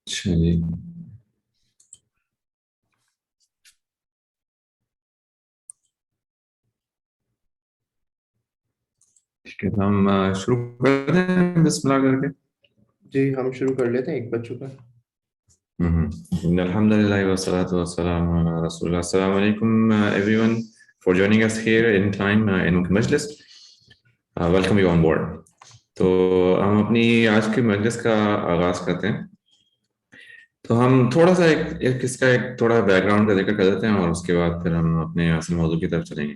अच्छा जी। ठीक है, तो हम शुरू कर दें बिस्मिल्लाह करके। जी हम शुरू कर लेते हैं, एक बज चुका है। अल्हम्दुलिल्लाह वस्सलातु वस्सलामु अला रसूलिल्लाह। अस्सलामु अलैकुम everyone for joining us here in time in Majlis. Welcome you on board. तो हम अपनी आज की मजलिस का आगाज करते हैं। तो हम थोड़ा सा एक इसका एक थोड़ा बैकग्राउंड का जिक्र कर देते हैं और उसके बाद फिर हम अपने असल मौजू की तरफ चलेंगे।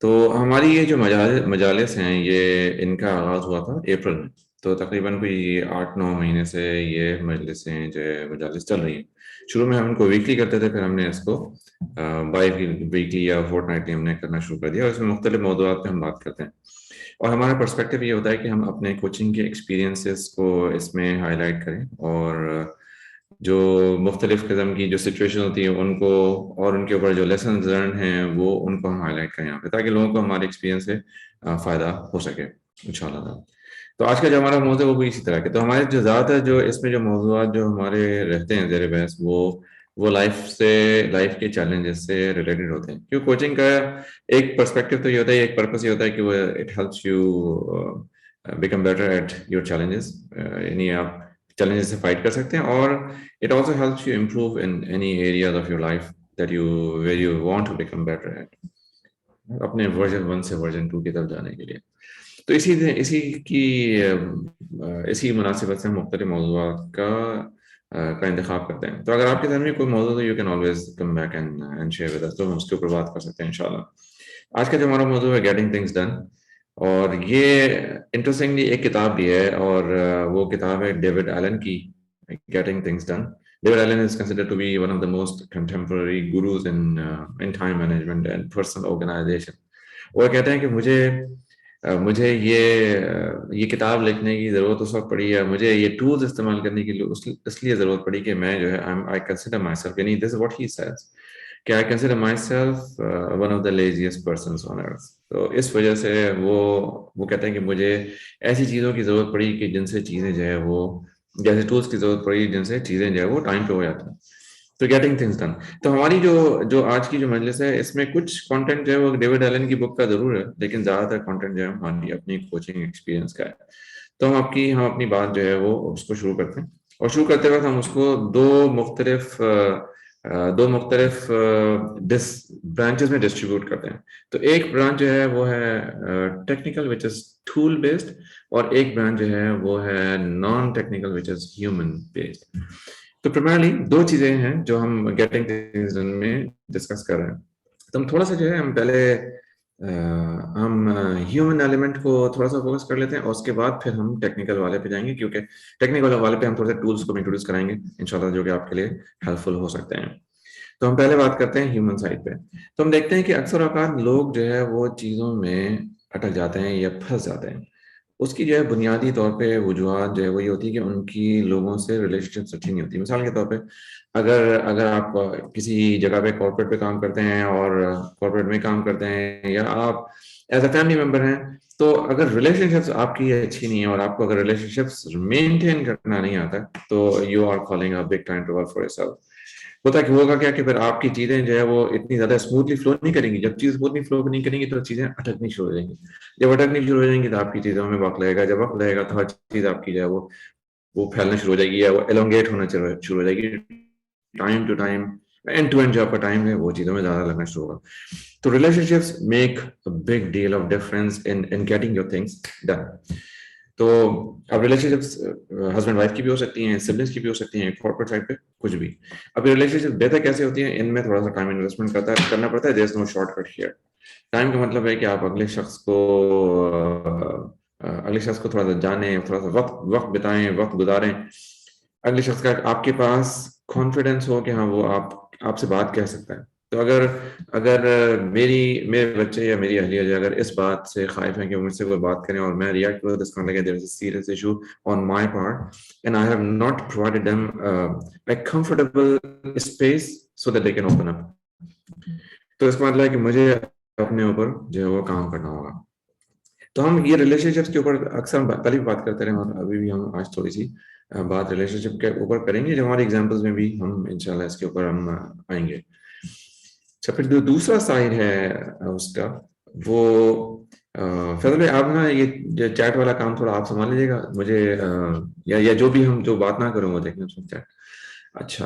तो हमारी ये जो मजालिस हैं, ये इनका आगाज़ हुआ था अप्रैल में। तो तकरीबन कोई 8-9 महीने से ये मजलिसें जो है मजालिस चल रही हैं। शुरू में हम इनको वीकली करते थे, फिर हमने इसको बाई वीकली या फोर्टनाइटली हमने करना शुरू कर दिया और इसमें मुख्तलिफ मौज़ूआत पे हम बात करते हैं। और हमारा पर्सपेक्टिव ये होता है कि हम अपने कोचिंग के एक्सपीरियंसेस को इसमें हाईलाइट करें और जो मुख्तलिफ किस्म की जो सिचुएशन होती है उनको और उनके ऊपर जो लेसन लर्न हैं वो उनको हम हाईलाइट करें यहाँ पे, ताकि लोगों को हमारे एक्सपीरियंस से फ़ायदा हो सके इंशाल्लाह। तो आज का जो हमारा मौजू है वो भी इसी तरह के, तो हमारे जो ज़्यादातर जो इसमें जो मौजूआत जो हमारे रहते हैं ज़ेर बहस, वो लाइफ के चैलेंजेस से रिलेटेड होते हैं। क्योंकि कोचिंग का एक पर्सपेक्टिव तो ये होता है, एक पर्पस ये होता है कि वो it helps you become better at your challenges. यानी आप चैलेंजेस से फाइट कर सकते हैं और it also helps you improve in any areas of your life that you where you want to become better at, अपने वर्जन 1 से version 2 की तरफ जाने के लिए। तो इसी की इसी मुनासिबत से हम मुख्तलिफ मौज़ूआत का इंतखाब करते हैं। तो अगर आपके ज़हन में कोई मौजू तो you can always come back and share with us, तो हम उसके ऊपर बात कर सकते हैं इंशाल्लाह। आज का जो हमारा मौजू है गेटिंग थिंग्स डन, और ये इंटरेस्टिंगली एक किताब भी है और वो किताब है डेविड एलन की, getting things done. David Allen is considered to be one of the most contemporary gurus in time management and personal organization. वो कहते हैं कि मुझे ये किताब लिखने की ज़रूरत उस वक्त पड़ी है, मुझे ये टूल्स इस्तेमाल करने की इसलिए ज़रूरत पड़ी कि मैं जो है आई कंसिडर माई सेल्फ, यानी this is what he says कि I consider myself one of the laziest person on earth. तो इस वजह से वो कहते हैं कि मुझे ऐसी चीज़ों की ज़रूरत पड़ी कि जिनसे चीज़ें जो है वो, जैसे टूल्स की ज़रूरत पड़ी जिनसे चीज़ें जो है वो टाइम पे हो जाती हैं। तो गेटिंग थिंग्स डन। तो हमारी जो जो आज की जो मजलिस है, इसमें कुछ कंटेंट जो है वो डेविड एलन की बुक का जरूर है, लेकिन ज्यादातर कंटेंट जो है हमारी अपनी कोचिंग एक्सपीरियंस का है। तो हम अपनी बात जो है वो उसको शुरू करते हैं, और शुरू करते वक्त हम उसको दो मुख्तलिफ डिस ब्रांचेस में डिस्ट्रीब्यूट करते हैं। तो एक ब्रांच जो है वो है technical which is tool based, और एक ब्रांच जो है वो है non technical which is human based. तो प्राइमरली दो चीजें हैं जो हम गेटिंग थिंग्स डन में डिस्कस कर रहे हैं। तो हम थोड़ा सा जो है हम पहले हम ह्यूमन एलिमेंट को थोड़ा सा फोकस कर लेते हैं और उसके बाद फिर हम टेक्निकल वाले पे जाएंगे, क्योंकि टेक्निकल वाले पे हम थोड़े से टूल्स को इंट्रोड्यूस कराएंगे इंशाल्लाह, जो कि आपके लिए हेल्पफुल हो सकते हैं। तो हम पहले बात करते हैं ह्यूमन साइड पे। तो हम देखते हैं कि अक्सर औकात लोग जो है वो चीज़ों में अटक जाते हैं या फंस जाते हैं। उसकी जो है बुनियादी तौर पे वजूहत जो है वो ये होती है कि उनकी लोगों से रिलेशनशिप अच्छी नहीं होती। मिसाल के तौर पे, अगर अगर आप किसी जगह पे कॉर्पोरेट पे काम करते हैं और कॉर्पोरेट में काम करते हैं, या आप एज अ फैमिली मेंबर हैं, तो अगर रिलेशनशिप्स आपकी अच्छी नहीं है और आपको अगर रिलेशनशिप्स मेंटेन करना नहीं आता, तो you are calling a big time to work for yourself. होता कि होगा क्या कि फिर आपकी चीजें जो है वो इतनी ज्यादा स्मूथली फ्लो नहीं करेंगी। जब चीज स्मूथली फ्लो नहीं करेंगी तो चीजें अटकनी शुरू हो जाएंगी। जब अटकनी शुरू हो जाएंगी तो आपकी चीजों में वक्त लगेगा, जब वक्त लगेगा तो हर चीज आपकी जो है वो फैलना शुरू हो जाएगी या वो एलोंगेट होना शुरू हो जाएगी। Time to time, end to end जो आपका टाइम है वो चीजों में ज्यादा लगना शुरू होगा। तो relationships make a big deal of difference in getting your things done. तो अब रिलेशनशिप्स हस्बैंड वाइफ की भी हो सकती हैं, सिबलिंग्स की भी हो सकती हैं, कॉर्पोरेट साइड पे कुछ भी। अब रिलेशनशिप बेहतर कैसे होती है, इनमें थोड़ा सा टाइम इन्वेस्टमेंट करना पड़ता है। There is no shortcut here. Time का मतलब है कि आप अगले शख्स को थोड़ा सा जानें, थोड़ा सा वक्त वक्त बिताएं, वक्त गुजारें। अगले शख्स का आपके पास कॉन्फिडेंस हो कि हाँ वो आप आपसे बात कह सकता है। तो अगर अगर मेरे बच्चे या मेरी अहलिया जो अगर इस बात से खाइफ हैं कि वो मुझसे कोई बात करें और मैं रिएक्ट करूँ, this kind like there is a serious issue on my part and I have not provided them a comfortable space so that they can open up। तो इसका मतलब है कि मुझे अपने ऊपर जो है वो काम करना होगा। तो हम ये रिलेशनशिप्स के ऊपर अक्सर पहले भी बात करते रहे और अभी भी हम आज थोड़ी सी बात रिलेशनशिप के ऊपर करेंगे, जो हमारे एग्जांपल्स में भी हम इंशाल्लाह इसके ऊपर हम आएंगे। अच्छा, फिर जो दूसरा साइड है उसका, वो फैजल भाई, आप ना ये चैट वाला काम थोड़ा आप संभाल लीजिएगा, मुझे या जो भी हम जो बात ना करूँ वो देखना चैट। अच्छा,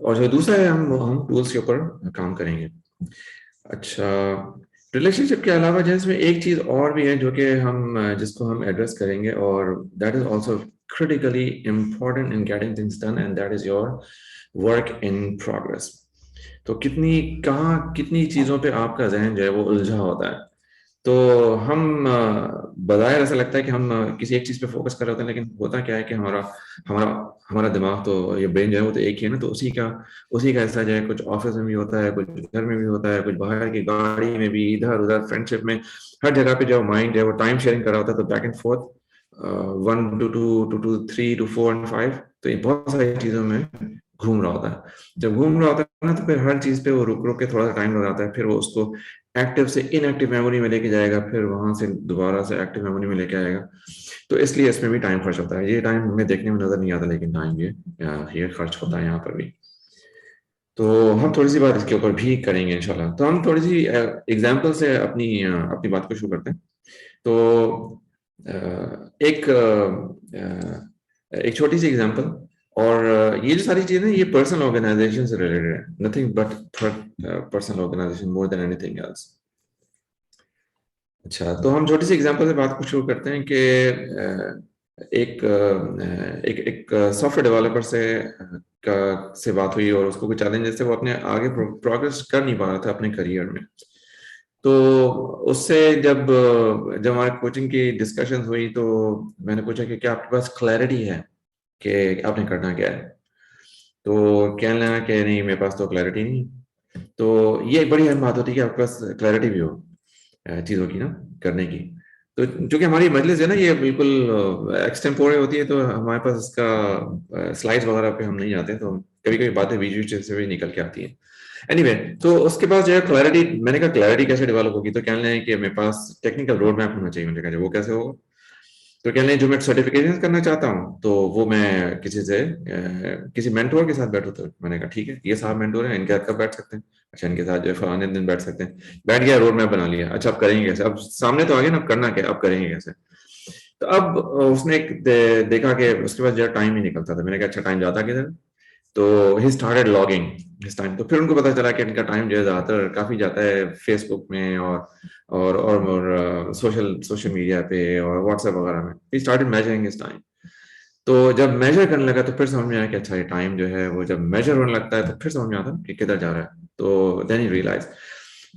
और जो दूसरा है हम टूल्स के ऊपर काम करेंगे। अच्छा, रिलेशनशिप के अलावा जैसे एक चीज और भी है जो कि हम जिसको हम एड्रेस करेंगे, और that is also critically important in getting things done, and that is your work in progress। तो कितनी चीजों पे आपका जहन जो है वो उलझा होता है। तो हम बज़ाहिर ऐसा लगता है कि हम किसी एक चीज पे फोकस कर रहे होते हैं, लेकिन होता क्या है कि हमारा हमारा हमारा दिमाग तो, ये ब्रेन जो है वो तो एक ही है ना, तो उसी का ऐसा जो है कुछ ऑफिस में भी होता है, कुछ घर में भी होता है, कुछ बाहर की गाड़ी में भी, इधर उधर फ्रेंडशिप में, हर जगह पे जो माइंड है वो टाइम शेयरिंग कर रहा होता है। तो back and fourth, 1 to 2 to 3 to 4 and 5, तो ये बहुत सारी चीजों में घूम रहा होता है। जब घूम रहा होता है ना, तो फिर हर चीज पे वो रुक रुक के थोड़ा सा टाइम लगाता है, फिर वो उसको एक्टिव से इनएक्टिव मेमोरी में लेके जाएगा, फिर वहां से दोबारा से एक्टिव मेमोरी में लेके आएगा। तो इसलिए इसमें भी टाइम खर्च होता है। ये टाइम हमें देखने में नजर नहीं आता, लेकिन टाइम ये खर्च होता है यहाँ पर भी। तो हम थोड़ी सी बात इसके ऊपर भी करेंगे इंशाल्लाह। तो हम थोड़ी सी एग्जाम्पल से अपनी बात को शुरू करते हैं। तो एक छोटी सी एग्जांपल, और ये जो सारी चीजें ये पर्सनल ऑर्गेनाइजेशन से रिलेटेड है, nothing but personal organisation more than anything else. अच्छा, तो हम छोटी सी एग्जांपल से बात को शुरू करते हैं कि एक सॉफ्टवेयर डेवलपर से बात हुई, और उसको कुछ चैलेंजेस थे, वो अपने आगे प्रोग्रेस कर नहीं पा रहा था अपने करियर में। तो उससे जब जब हमारे कोचिंग की डिस्कशन हुई, तो मैंने पूछा कि क्या आपके पास क्लैरिटी है कि आपने करना क्या है। तो कहने लगा कि नहीं, मेरे पास तो क्लैरिटी नहीं। तो ये एक बड़ी अहम बात होती है कि आपके पास क्लैरिटी भी हो चीज़ों की ना, करने की। तो चूंकि हमारी मजलिस है ना, ये बिल्कुल एक्सटेम्पोरे होती है, तो हमारे पास इसका स्लाइड्स वगैरह पे हम नहीं जाते, तो कभी कभी बातें बीच बीच से भी निकल के आती हैं। एनीवे, तो उसके पास जो है क्लैरिटी, मैंने कहा क्लैरिटी कैसे डेवलप होगी, तो कहने लगे कि मेरे पास टेक्निकल रोड मैप होना चाहिए। मैंने कहा वो कैसे होगा। तो कहने लगे जो मैं सर्टिफिकेशन करना चाहता हूँ, तो वो मैं किसी मेंटोर के साथ बैठूँ। तो मैंने कहा ठीक है, ये साहब मेंटोर हैं, इनके साथ कब बैठ सकते हैं। अच्छा, इनके साथ जो है फलाने दिन बैठ सकते हैं। बैठ गया, रोड मैप बना लिया। अच्छा, अब करेंगे कैसे, अब सामने तो आ गया ना, अब करना क्या, अब करेंगे कैसे। तो अब उसने देखा कि उसके पास जो टाइम ही निकलता था। मैंने कहा अच्छा, टाइम जाता किधर। तो he started logging his time. तो फिर उनको पता चला कि इनका टाइम जो है ज्यादातर काफी जाता है फेसबुक में, और सोशल सोशल मीडिया पे और व्हाट्सएप वगैरह में। He started measuring his time. तो जब मेजर करने लगा, तो फिर समझ में आया कि अच्छा, ये टाइम जो है वो जब मेजर होने लगता है, तो फिर समझ में आता है कि किधर जा रहा है। तो then he realise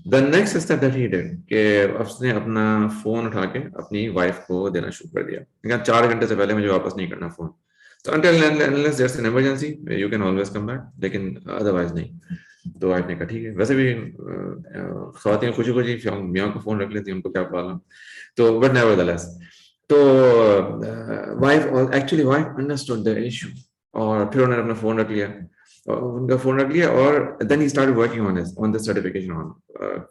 the next step that he did, कि उसने अपना फोन उठा के अपनी वाइफ को देना शुरू कर दिया। कहा 4 घंटे से पहले मुझे वापस नहीं करना फोन। तो until and unless there's an emergency you can always come back, लेकिन अदरवाइज नहीं। तो वाइफ ने कहा ठीक है। वैसे भी खवातीन खुशी खुशी मियाँ को फोन रख लेती हैं, उनको क्या प्रॉब्लम। तो बट नेवरदलेस, तो वाइफ अंडरस्टूड द इशू, और फिर उन्होंने अपना फोन रख लिया, उनका फोन रख लिया, और then he started working on the certification. On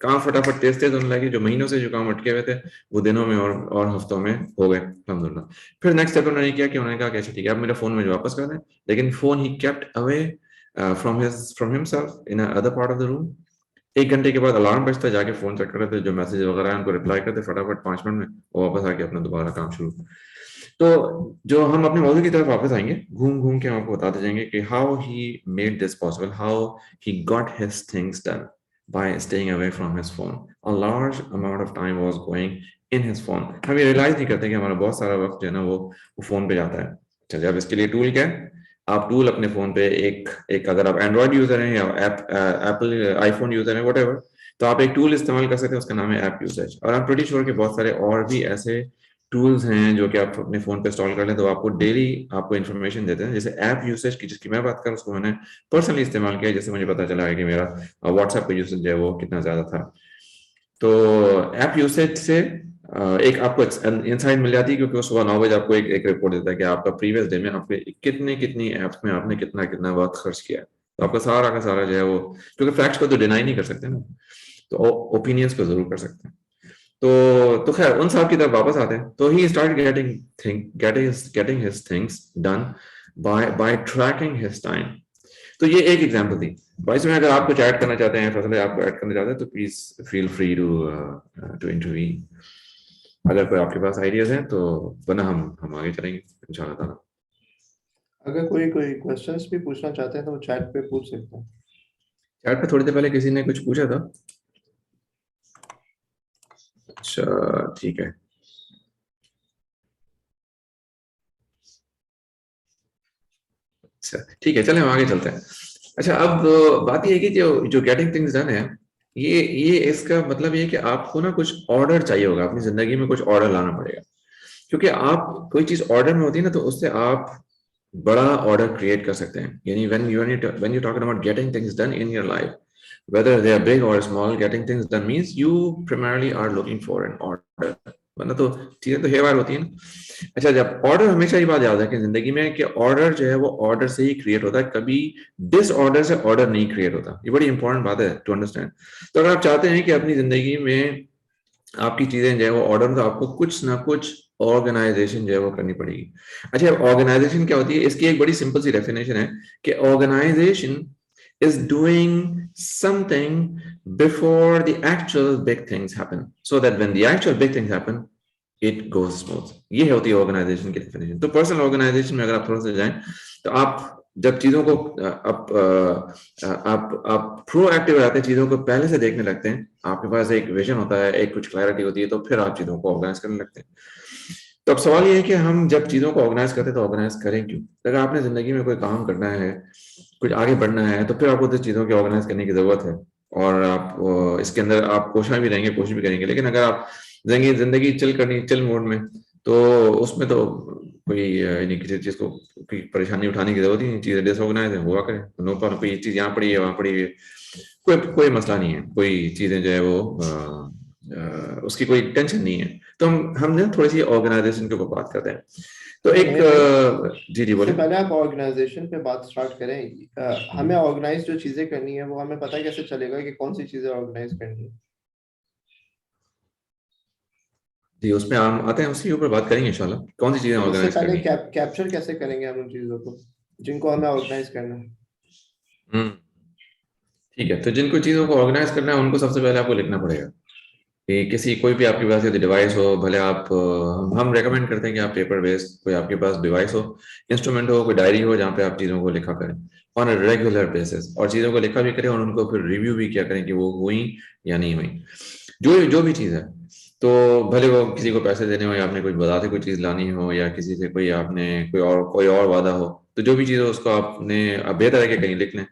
काम फटाफट तेज तेज होने लगे। जो महीनों से जो काम अटके हुए थे, वो दिनों में और हफ्तों में हो गए अल्हम्दुलिल्लाह। फिर नेक्स्ट स्टेप उन्होंने किया कि उन्होंने कहा कि अच्छा ठीक है, अब मेरा फोन मुझे वापस कर दें। लेकिन phone he kept away from himself in other part of the room. 1 घंटे के बाद अलार्म बजता, जाके फोन चेक कर रहे थे, जो मैसेज वगैरह है उनको रिप्लाई करते फटाफट 5 मिनट में, और वापस आके अपना दोबारा काम शुरू। तो जो हम अपने मौजू की तरफ वापस आएंगे, घूम घूम के हम आपको बताते जाएंगे कि how he made this possible, how he got his things done by staying away from his phone. A large amount of time was going in his phone. हम ये रियलाइज नहीं करते कि हमारा बहुत सारा वक्त जो है ना वो फोन पे जाता है। चलिए, अब इसके लिए टूल क्या है। आप टूल अपने फोन पे एक अगर आप एंड्रॉइड यूजर हैं या एप्पल आईफोन यूजर हैं व्हाटएवर, तो आप एक टूल इस्तेमाल कर सकते हैं, उसका नाम है ऐप यूसेज। और आई एम प्रीटी श्योर कि बहुत सारे और भी ऐसे टूल्स हैं जो कि आप अपने फोन पे इंस्टॉल कर लें, तो आपको डेली आपको इन्फॉर्मेशन देते हैं। जैसे ऐप यूसेज की जिसकी मैं बात करूं, उसको मैंने पर्सनली इस्तेमाल किया। जैसे मुझे पता चला है कि मेरा व्हाट्सएप का यूसेज जो है वो कितना ज्यादा था। तो ऐप यूसेज से एक आपको इंसाइट मिल जाती है, क्योंकि वो सुबह 9 बजे आपको एक रिपोर्ट देता है कि आपका प्रीवियस डे में आपके कितनी एप्स में आपने कितना कितना वक्त खर्च किया है। तो आपका सारा का सारा जो है वो, क्योंकि फैक्ट्स को तो डिनाई नहीं कर सकते ना, तो ओपिनियंस को जरूर कर सकते हैं। तो खैर, उन सब की तरफ वापस आते हैं। तो he start getting his things done by tracking his time. तो ये एक एग्जांपल थी। भाई इसमें अगर आप कुछ ऐड करना चाहते हैं, फैसले आप ऐड करना चाहते हैं, तो please feel free to intervene. अगर कोई आपके पास आइडियाज हैं तो, वरना हम आगे चलेंगे इंशाल्लाह ताला। अगर कोई कोई क्वेश्चंस भी पूछना चाहते हैं तो वो चैट पे पूछ सकते हैं। चैट पे थोड़ी देर पहले किसी ने कुछ पूछा था। अच्छा ठीक है। अच्छा ठीक है, चलें हम आगे चलते हैं। अच्छा अब बात ये है कि जो जो गेटिंग थिंग्स डन है, ये इसका मतलब ये है कि आपको ना कुछ ऑर्डर चाहिए होगा, अपनी जिंदगी में कुछ ऑर्डर लाना पड़ेगा। क्योंकि आप कोई चीज ऑर्डर में होती है ना, तो उससे आप बड़ा ऑर्डर क्रिएट कर सकते हैं। यानी when you talking about getting things done in your life, whether they are big or small, getting things done means you primarily are looking for an order, वरना तो चीजें तो हेवार होती है ना। अच्छा, जब ऑर्डर, हमेशा ये बात याद रखें जिंदगी में कि ऑर्डर जो है वो ऑर्डर से ही क्रिएट होता है, कभी डिसऑर्डर से ऑर्डर नहीं क्रिएट होता। ये बड़ी इंपॉर्टेंट बात है टू अंडरस्टैंड। तो अगर आप चाहते हैं कि अपनी जिंदगी में आपकी चीजें जो है वो ऑर्डर, तो आपको कुछ ना कुछ ऑर्गेनाइजेशन जो है वो करनी पड़ेगी। अच्छा, ऑर्गेनाइजेशन क्या होती है? इसकी एक बड़ी सिंपल सी डेफिनेशन है कि organisation is doing something before the actual big things happen, so that when the actual big things happen, it goes smooth. ये होती है ऑर्गेनाइजेशन की डेफिनेशन। तो पर्सनल ऑर्गेनाइजेशन में अगर आप थोड़ा सा जाएं, तो आप जब चीजों को आप प्रोएक्टिव रहते हैं, चीजों को पहले से देखने लगते हैं, आपके पास एक विजन होता है, एक कुछ क्लैरिटी होती है, तो फिर आप चीजों को ऑर्गेनाइज करने लगते हैं। तो अब सवाल ये है कि हम जब चीजों को ऑर्गेनाइज करते हैं तो ऑर्गेनाइज करें क्यों? अगर आपने जिंदगी में कोई काम करना है, कुछ आगे बढ़ना है, तो फिर आपको तो चीजों की ऑर्गेनाइज करने की जरूरत है। और आप इसके अंदर आप कोशिश भी रहेंगे, कोशिश भी करेंगे, लेकिन अगर आप जिंदगी चिल करनी, चिल मोड में, तो उसमें तो कोई यानी किसी चीज को कोई परेशानी उठाने की जरूरत ही नहीं। चीजें डिसऑर्गेनाइज है, हुआ करे, नो प्रॉब्लम। कोई चीज यहाँ पड़ी है, वहां पड़ी है, कोई कोई मसला नहीं है, कोई चीजें जो है वो उसकी कोई टेंशन नहीं है। तो हम ना थोड़ी सी ऑर्गेनाइजेशन के ऊपर बात करते हैं। तो एक जी जी इससे बोले। पहले आप ऑर्गेनाइजेशन पे बात स्टार्ट करें, हमें ऑर्गेनाइज जो चीजें करनी है वो हमें पता कैसे चलेगा कि कौन सी चीजें ऑर्गेनाइज करनी है? जी, उसमें हम आते हैं, उसके ऊपर बात करेंगे इंशाल्लाह, कौन सी चीजें तो उससे ऑर्गेनाइज पहले करनी है। कैप्चर कैसे करेंगे हम उन चीजों को जिनको हमें ऑर्गेनाइज करना है? हम्म, ठीक है। तो जिनको चीजों को ऑर्गेनाइज करना है, उनको सबसे पहले आपको लिखना पड़ेगा। कि किसी कोई भी आपके पास यदि डिवाइस हो, भले आप हम रेकमेंड करते हैं कि आप पेपर बेस्ड कोई आपके पास डिवाइस हो, इंस्ट्रूमेंट हो, कोई डायरी हो, जहाँ पे आप चीज़ों को लिखा करें ऑन अ रेगुलर बेसिस, और चीज़ों को लिखा भी करें और उनको फिर रिव्यू भी किया करें कि वो हुई या नहीं हुई, जो जो भी चीज़ है। तो भले वो किसी को पैसे देने हो, या आपने कुछ बाजार से कोई चीज़ लानी हो, या किसी से कोई आपने कोई और वादा हो, तो जो भी चीज़ हो उसको आपने बेहतर है कि कहीं लिख लें।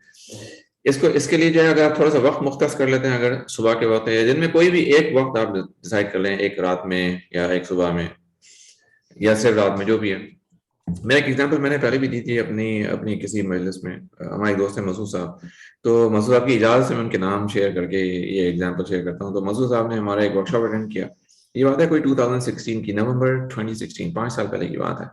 इसको इसके लिए जो है, अगर आप थोड़ा सा वक्त मुख्तस कर लेते हैं, अगर सुबह के वक्त या दिन में कोई भी एक वक्त आप डिसाइड कर लें, एक रात में या एक सुबह में या सिर्फ रात में, जो भी है। मैं एक एग्जांपल मैंने पहले भी दी थी अपनी अपनी किसी मजलिस में। हमारे दोस्त हैं मसूद साहब। तो मसूद साहब की इजाज़त से मैं उनके नाम शेयर करके ये एग्जांपल शेयर करता हूँ। तो मसूद साहब ने हमारा एक वर्कशॉप अटेंड किया। ये बात है कोई 2016 की, नवंबर 2016, 5 साल पहले की बात है।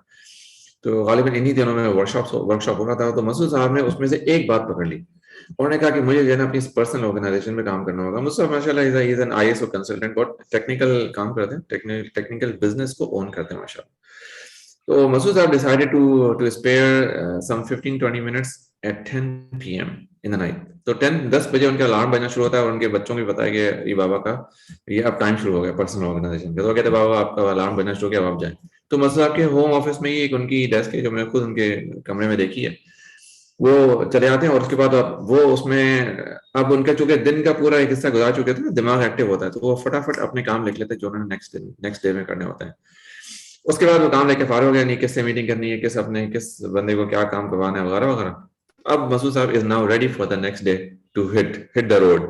तो गालिबन इन्हीं दिनों में वर्कशॉप हो रहा था। तो मसूद साहब ने उसमें से एक बात पकड़ ली। उन्होंने कहा कि मुझे जो है ना अपनी पर्सनल ऑर्गेनाइजेशन में काम करना होगा। मुझसे माशाल्लाह इज एन आईएसओ कंसल्टेंट, बहुत टेक्निकल काम करते हैं, टेक्निकल बिजनेस को ओन करते हैं माशाल्लाह। तो Masood Sahab decided to spare some 15-20 minutes at 10 PM in the night. तो 10 बजे उनका अलार्म बजना शुरू होता है, और उनके बच्चों को भी पता है कि ये बाबा का ये अब टाइम शुरू हो गया पर्सनल ऑर्गेनाइजेशन का। तो वो कहते बाबा आपका अलार्म बजना शुरू हो गया, अब आप जाएं। तो मसूद साहब के होम ऑफिस में ही एक उनकी डेस्क है, जो मैंने खुद उनके कमरे में देखी है। वो चले आते हैं, और उसके बाद अब वो उसमें, अब उनका चूंकि दिन का पूरा एक हिस्सा गुजार चुके थे ना, दिमाग एक्टिव होता है, तो वो फटाफट अपने काम लिख लेते हैं जो उन्होंने नेक्स्ट डे में करने होते हैं। उसके बाद वो काम लेके फारिग हो गया, नहीं किससे मीटिंग करनी है, किस बंदे को क्या काम करवाना है, वगैरह वगैरह। अब Masood Sahab is now ready for the next day to hit the road.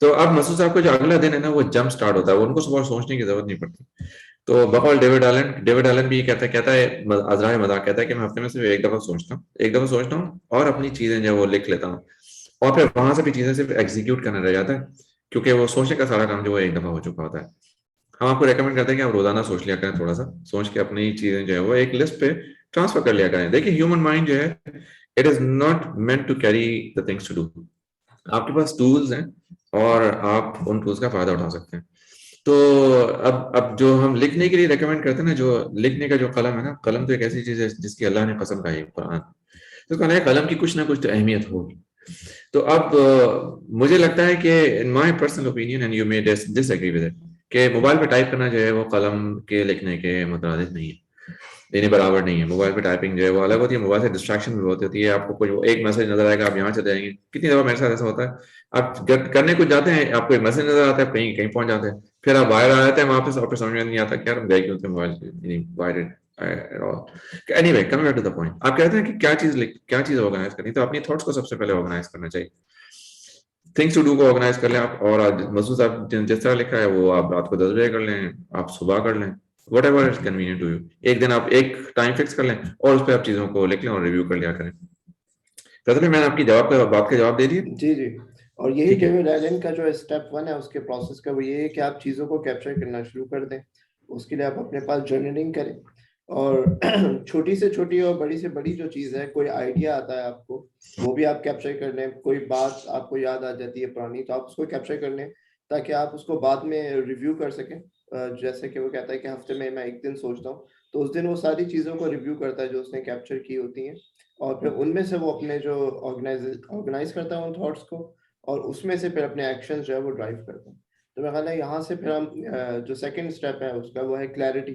तो अब मसूद साहब को जो अगला दिन है ना, वो जंप स्टार्ट होता है, उनको सुबह सोचने की जरूरत नहीं पड़ती। तो बकौल डेविड एलन भी कहता है अजराय मजाक, कहता है कि मैं हफ्ते में सिर्फ एक दफा सोचता हूँ और अपनी चीजें जो है वो लिख लेता हूँ, और फिर वहां से भी चीजें सिर्फ एग्जीक्यूट करना रह जाता है, क्योंकि वो सोचने का सारा काम जो है एक दफा हो चुका होता है। हम आपको रेकमेंड करते हैं कि आप रोजाना सोच लिया करें, थोड़ा सा सोच के अपनी चीजें जो है वो एक लिस्ट पे ट्रांसफर कर लिया करें। देखिए ह्यूमन माइंड जो है, it is not meant to carry the things to do. आपके पास टूल्स हैं और आप उन टूल्स का फायदा उठा सकते हैं। तो अब जो हम लिखने के लिए रेकमेंड करते हैं ना, जो लिखने का जो कलम है ना, कलम तो एक ऐसी चीज है जिसकी अल्लाह ने कसम खाई है, कुरान। तो कहना है कलम की कुछ ना कुछ तो अहमियत होगी। तो अब मुझे लगता है कि in my personal opinion, and you may disagree with it, कि मोबाइल पे टाइप करना जो है वो कलम के लिखने के मुताबिक नहीं है, लेने बराबर नहीं है। मोबाइल पे टाइपिंग जो है वो अलग होती है, मोबाइल से डिस्ट्रैक्शन भी बहुत होती है। आपको कोई एक मैसेज नजर आएगा, आप यहाँ चले जाएंगे। कितनी दफा मेरे साथ ऐसा होता है, आप करने कुछ जाते हैं, आपको एक मैसेज नजर आता है, कहीं कहीं पहुंच जाते हैं, फिर आप बाहर आ जाते हैं वापस, और फिर समझ में नहीं आता कि यार हम गए क्यों थे mobile. Anyway, coming back to the point, आप कहते हैं कि क्या चीज ऑर्गेनाइज करनी, तो अपनी थॉट्स को सबसे पहले ऑर्गेनाइज करना चाहिए। थिंग्स टू डू को ऑर्गेनाइज कर लें आप, और आज मसूद साहब जिस तरह लिखा है वो आप रात को 10 बजे कर लें, आप सुबह कर लें, whatever is convenient to you. एक दिन आप एक टाइम फिक्स कर लें और उस पर आप चीजों को लिख लें और रिव्यू कर लिया करें। तो मैंने आपकी बात का जवाब दे दिया। जी जी। और यही ठीक है। डेविड एलन का जो स्टेप 1 है उसके प्रोसेस का, वो ये है कि आप चीज़ों को कैप्चर करना शुरू कर दें। उसके लिए आप अपने पास जर्नलिंग करें, और छोटी से छोटी और बड़ी से बड़ी जो चीज़ है, कोई आइडिया आता है आपको, वो भी आप कैप्चर कर लें। कोई बात आपको याद आ जाती है पुरानी, तो आप उसको कैप्चर कर लें, ताकि आप उसको बाद में रिव्यू कर सकें। जैसे कि वो कहता है कि हफ्ते में मैं एक दिन सोचता हूँ, तो उस दिन वो सारी चीज़ों को रिव्यू करता है जो उसने कैप्चर की होती हैं, और फिर उनमें से वो अपने जो ऑर्गेनाइज करता है उन थॉट्स को, और उसमें से फिर अपने एक्शंस जो है वो ड्राइव करता है। तो मेरा ख्याल है यहाँ से फिर हम जो सेकंड स्टेप है उसका, वो है क्लैरिटी।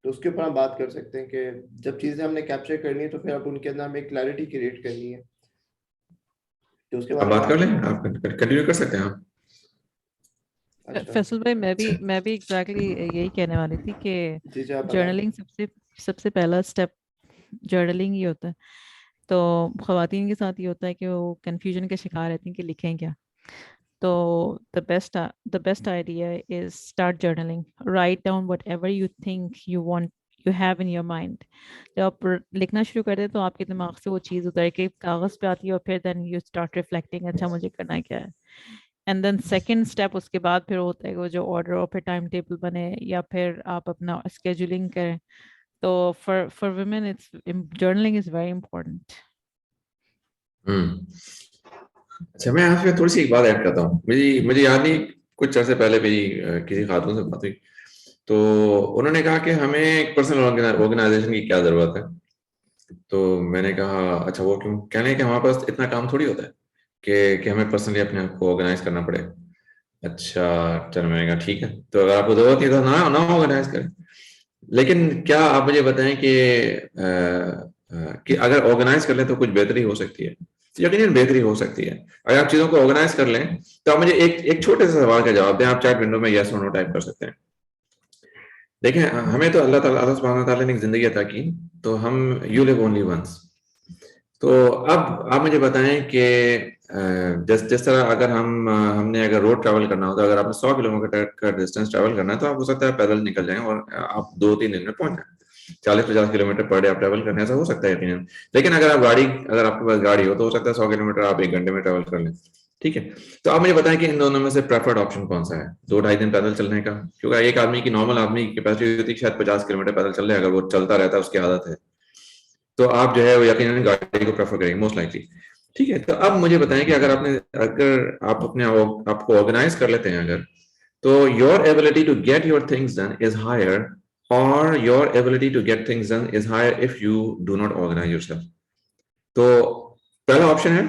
तो उसके ऊपर हम बात कर सकते हैं कि जब चीजें हमने कैप्चर करनी है, तो फिर अब उनके अंदर हमें क्लैरिटी क्रिएट करनी है। तो उसके आप बारे में बात आप कर लें, क्या कहेंगे? आप कंटिन्यू कर सकते हैं आप। अच्छा। फैसल भाई, अच्छा। मैं भी एग्जैक्टली यही कहने वाली थी कि जी जी, आप बताएं। जर्नलिंग सबसे सबसे पहला स्टेप जर्नलिंग ही होता है। तो ख़वातीन के साथ ये होता है कि वो कंफ्यूजन के शिकार रहती हैं कि लिखें क्या। तो the best idea is start journaling. Write down what ever you think you have in your mind. जब आप लिखना शुरू करते हैं तो आपके दिमाग से वो चीज़ उतर के कागज़ पे आती है, और फिर देन यू स्टार्ट रिफ्लेक्टिंग, अच्छा मुझे करना क्या है। एंड देन सेकेंड स्टेप उसके बाद फिर होता है कि वो जो ऑर्डर और फिर टाइम टेबल बने, या फिर आप अपना स्केजुलिंग करें। तो for women it's journaling is very important. Hmm. अच्छा, मैं यहाँ पे थोड़ी सी एक बात ऐड करता हूँ। मुझे मुझे याद नहीं, कुछ अर्से पहले मेरी किसी खातून से बात हुई, तो उन्होंने कहा कि हमें एक पर्सनल ऑर्गेनाइजेशन की क्या जरूरत है। तो मैंने कहा अच्छा वो क्यों? कहने कि हमारे पास इतना काम थोड़ी होता है कि हमें पर्सनली अपने आप को ऑर्गेनाइज करना पड़े। अच्छा, चलो मैंने कहा ठीक है, तो अगर आपको जरूरत नहीं तो ना ऑर्गेनाइज करें। लेकिन क्या आप मुझे बताएं कि अगर ऑर्गेनाइज कर लें तो कुछ बेहतरी हो सकती है? तो यकीनन बेहतरी हो सकती है। अगर आप चीजों को ऑर्गेनाइज कर लें, तो आप मुझे एक एक छोटे से सवाल का जवाब दें। आप चैट विंडो में यस और नो टाइप कर सकते हैं। देखें, हमें तो अल्लाह सुब्हानहू व तआला ने एक जिंदगी अता की, तो हम यू लिव ओनली वंस। तो अब आप मुझे बताएं कि जिस जिस तरह अगर हमने अगर रोड ट्रैवल करना हो, तो अगर आपने 100 किलोमीटर का डिस्टेंस ट्रैवल करना है, तो आप हो सकता है पैदल निकल जाएं और आप 2-3 दिन में पहुंच जाएं। 40-50 किलोमीटर पर डे आप ट्रैवल करने, ऐसा हो सकता है यकीनन। लेकिन अगर आपके पास गाड़ी हो, तो हो सकता है 100 किलोमीटर आप 1 घंटे में ट्रैवल कर लें। ठीक है। तो आप मुझे बताएं कि इन दोनों में से प्रेफर्ड ऑप्शन कौन सा है, 2-2.5 दिन पैदल चलने का? क्योंकि एक आदमी की, नॉर्मल आदमी की कैपेसिटी होती है कि शायद 50 किलोमीटर पैदल चल रहे, अगर वो चलता रहता है, उसकी आदत है, तो आप जो है वो यकीनन गाड़ी को प्रेफर करेंगे मोस्ट लाइकली। ठीक है। तो अब मुझे बताएं कि अगर आप अपने आपको ऑर्गेनाइज कर लेते हैं, अगर, तो your ability to get your things done is higher, और your ability to get things done is higher if you do not organise yourself. तो पहला ऑप्शन है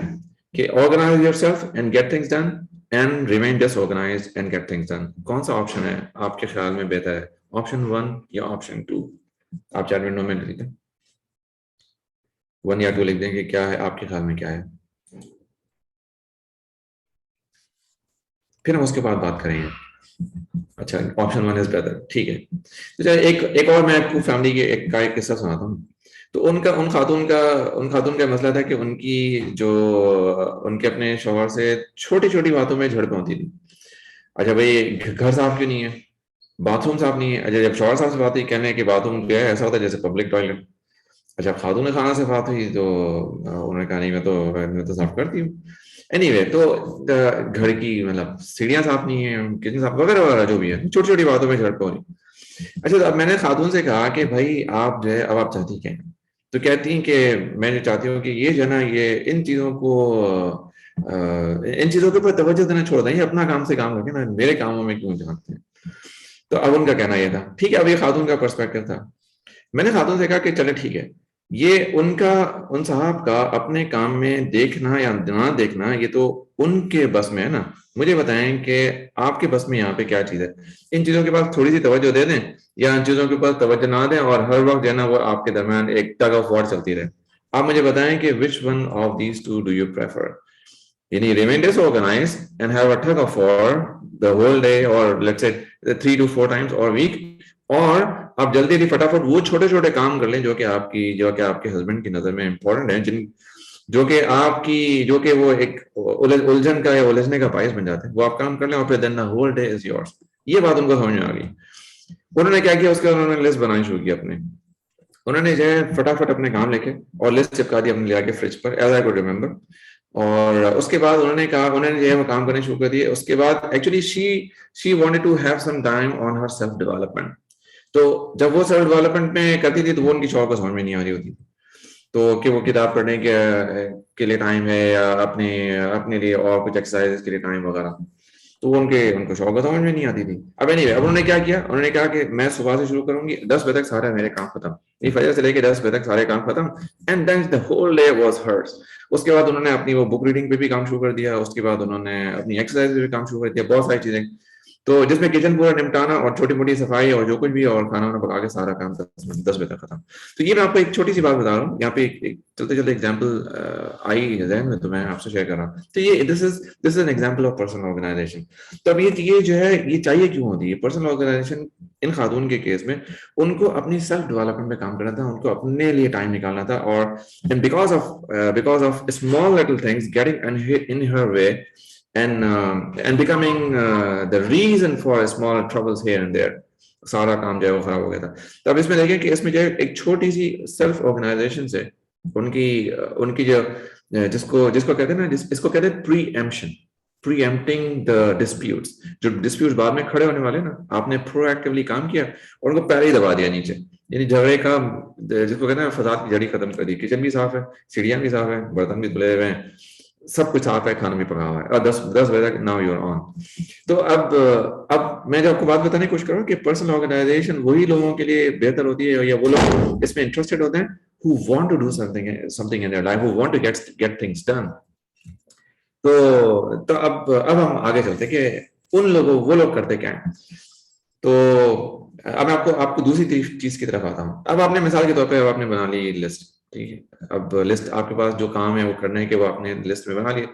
कि organise yourself and get things done, and remain disorganised and get things done. कौन सा option है आपके ख्याल में बेहतर है, ऑप्शन 1 या ऑप्शन 2? आप चैट विंडो में लिख दें, 1 या 2 लिख दें कि क्या है आपके ख्याल में, क्या है, फिर हम उसके बाद बात करेंगे। अच्छा, ऑप्शन 1 इज बेटर, ठीक है। तो चलिए एक और मैं आपको फैमिली के एक किस्सा सुनाता हूँ। तो उन खातून का मसला था कि उनकी जो उनके अपने शौहर से छोटी छोटी बातों में झड़पें होती थी। अच्छा भाई, घर साफ क्यों नहीं है, बाथरूम साफ नहीं है। अच्छा, जब शौहर साहब से बात हुई, कहने कि बाथरूम जो है ऐसा होता है जैसे पब्लिक टॉयलेट। अच्छा, खातून खाना से बात हुई, तो उन्होंने कहा नहीं, मैं तो साफ करती हूँ। एनीवे, तो घर की मतलब सीढ़ियां साफ नहीं है, किचन साफ, वगैरह वगैरह जो भी है, छोटी छोटी बातों में झड़प हो रही। अच्छा, तो अब मैंने खातून से कहा कि भाई आप जो है, अब आप चाहती क्या हैं? तो कहती हैं कि मैं जो चाहती हूँ कि ये जो है ना, ये इन चीजों के ऊपर तवज्जो देना छोड़ दें, ये अपना काम से काम रखें ना, मेरे कामों में क्यों झांकते हैं। तो अब उनका कहना यह था, ठीक है, अब ये खातून का पर्सपेक्टिव था। मैंने खातून से कहा कि चले ठीक है, ये उन साहब का अपने काम में देखना या ना देखना ये तो उनके बस में है ना, मुझे बताएं कि आपके बस में यहाँ पे क्या चीज है। इन चीजों के पास थोड़ी सी तवज्जो दे दें या इन चीजों के पास तवज्जो ना दें और हर वक्त जो है ना वो आपके दरमियान एक टग ऑफ वॉर चलती रहे। आप मुझे बताएं कि which one of these two do you prefer, यानी remain disorganized and have a tug of war the whole day or let's say 3 to 4 times or week, और आप जल्दी जल्दी फटाफट वो छोटे छोटे काम कर लें जो कि आपके हस्बैंड की नजर में इंपॉर्टेंट है, जो कि वो एक उलझन का या उलझने का बायस बन जाते हैं, वो आप काम कर लें और फिर then the whole day is yours. ये बात उनको समझ में आ गई। उन्होंने क्या किया, उसके बाद उन्होंने लिस्ट बनानी शुरू की अपने। उन्होंने जो है फटाफट अपने काम लेके और लिस्ट चिपका दी अपने ले आके फ्रिज पर, एज आई कुड रिमेम्बर। और उसके बाद उन्होंने जो है वो काम करने शुरू कर दिए। उसके बाद actually she wanted to have some time on her self development. तो जब वो सेल्फ डेवलपमेंट में करती थी तो वो उनकी शौक को समझ में नहीं आ रही होती, तो कि वो किताब पढ़ने के लिए टाइम है या अपने लिए और कुछ एक्सरसाइज के लिए टाइम वगैरह, तो उनको शौक समझ में नहीं आती थी। अब एनीवे, अब उन्होंने क्या किया, उन्होंने कहा कि मैं सुबह से शुरू करूंगी, 10 बजे तक सारे मेरे काम खत्म, ये फजर से लेके 10 बजे तक सारे काम खत्म, and then the whole day was hers. उसके बाद उन्होंने अपनी वो बुक रीडिंग पे भी काम शुरू कर दिया, उसके बाद उन्होंने अपनी एक्सरसाइज पे भी काम शुरू कर दिया, बहुत सारी चीजें, तो जिसमें किचन पूरा निपटाना और छोटी मोटी सफाई और जो कुछ भी और खाना वाना पका के सारा काम 10 बजे तक खत्म। तो ये मैं आपको एक छोटी सी बात बता रहा हूँ, यहाँ पे एक चलते चलते एग्जाम्पल आई जहन में, तो मैं आपसे शेयर कर रहा हूँ। तो ये this is an example of personal organisation. तो अब ये जो है ये चाहिए क्यों होती है पर्सनल ऑर्गेनाइजेशन इन खातून के केस में? उनको अपनी सेल्फ डेवलपमेंट में काम करना था, उनको अपने लिए टाइम निकालना था, और because of small little things getting in her way and becoming the reason for small troubles here and there, सारा काम जो है वो खराब हो गया था। तो अब इसमें देखें कि इसमें जो एक छोटी सी सेल्फ ऑर्गेनाइजेशन से उनकी जो जिसको कहते हैं ना, इसको कहते हैं प्रीएम्प्टिंग द डिस्प्यूट्स। जो डिस्प्यूट्स बाद में खड़े होने वाले ना, आपने प्रोएक्टिवली काम किया और उनको पहले ही दबा दिया नीचे, यानी झगड़े का जिसको कहते हैं फसाद की जड़ी खत्म कर दी। किचन भी साफ है, सीढ़ियां भी साफ है, बर्तन भी धुले हुए हैं, सब कुछ साफ है, खाना भी पका हुआ है, और 10 बजे तक नाउ यू आर ऑन। तो अब मैं जो आपको बात बताने की कोशिश कर रहा हूँ कि पर्सनल ऑर्गेनाइजेशन वही लोगों के लिए बेहतर होती है, या वो लोग इसमें इंटरेस्टेड होते हैं who want to do something in their life, who want to get things done। तो अब हम आगे चलते हैं कि वो लोग करते क्या है। तो अब मैं आपको दूसरी चीज की तरफ आता हूँ। अब आपने मिसाल के तौर पे आपने बना ली लिस्ट, ठीक है, अब लिस्ट आपके पास जो काम है वो करने के वो आपने लिस्ट में बना लिए।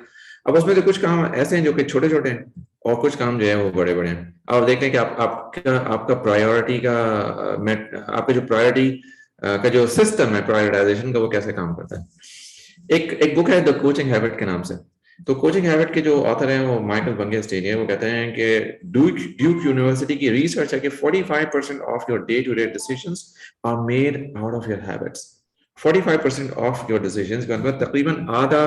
अब उसमें से कुछ काम ऐसे हैं जो कि छोटे छोटे हैं और कुछ काम जो है वो बड़े बड़े हैं। अब देखते हैं कि आपका प्रायोरिटी का आपका जो प्रायोरिटी का जो सिस्टम है प्रायोरिटाइजेशन का, वो कैसे काम करता है। एक बुक है द कोचिंग हैबिट के नाम से। तो कोचिंग हैबिट के जो ऑथर हैं वो माइकल बंगेस्टेन है। वो कहते हैं कि ड्यूक यूनिवर्सिटी की रिसर्च है कि 45% of your day to day decisions are made out of your habits. 45% of your decisions का मतलब तकरीबन आधा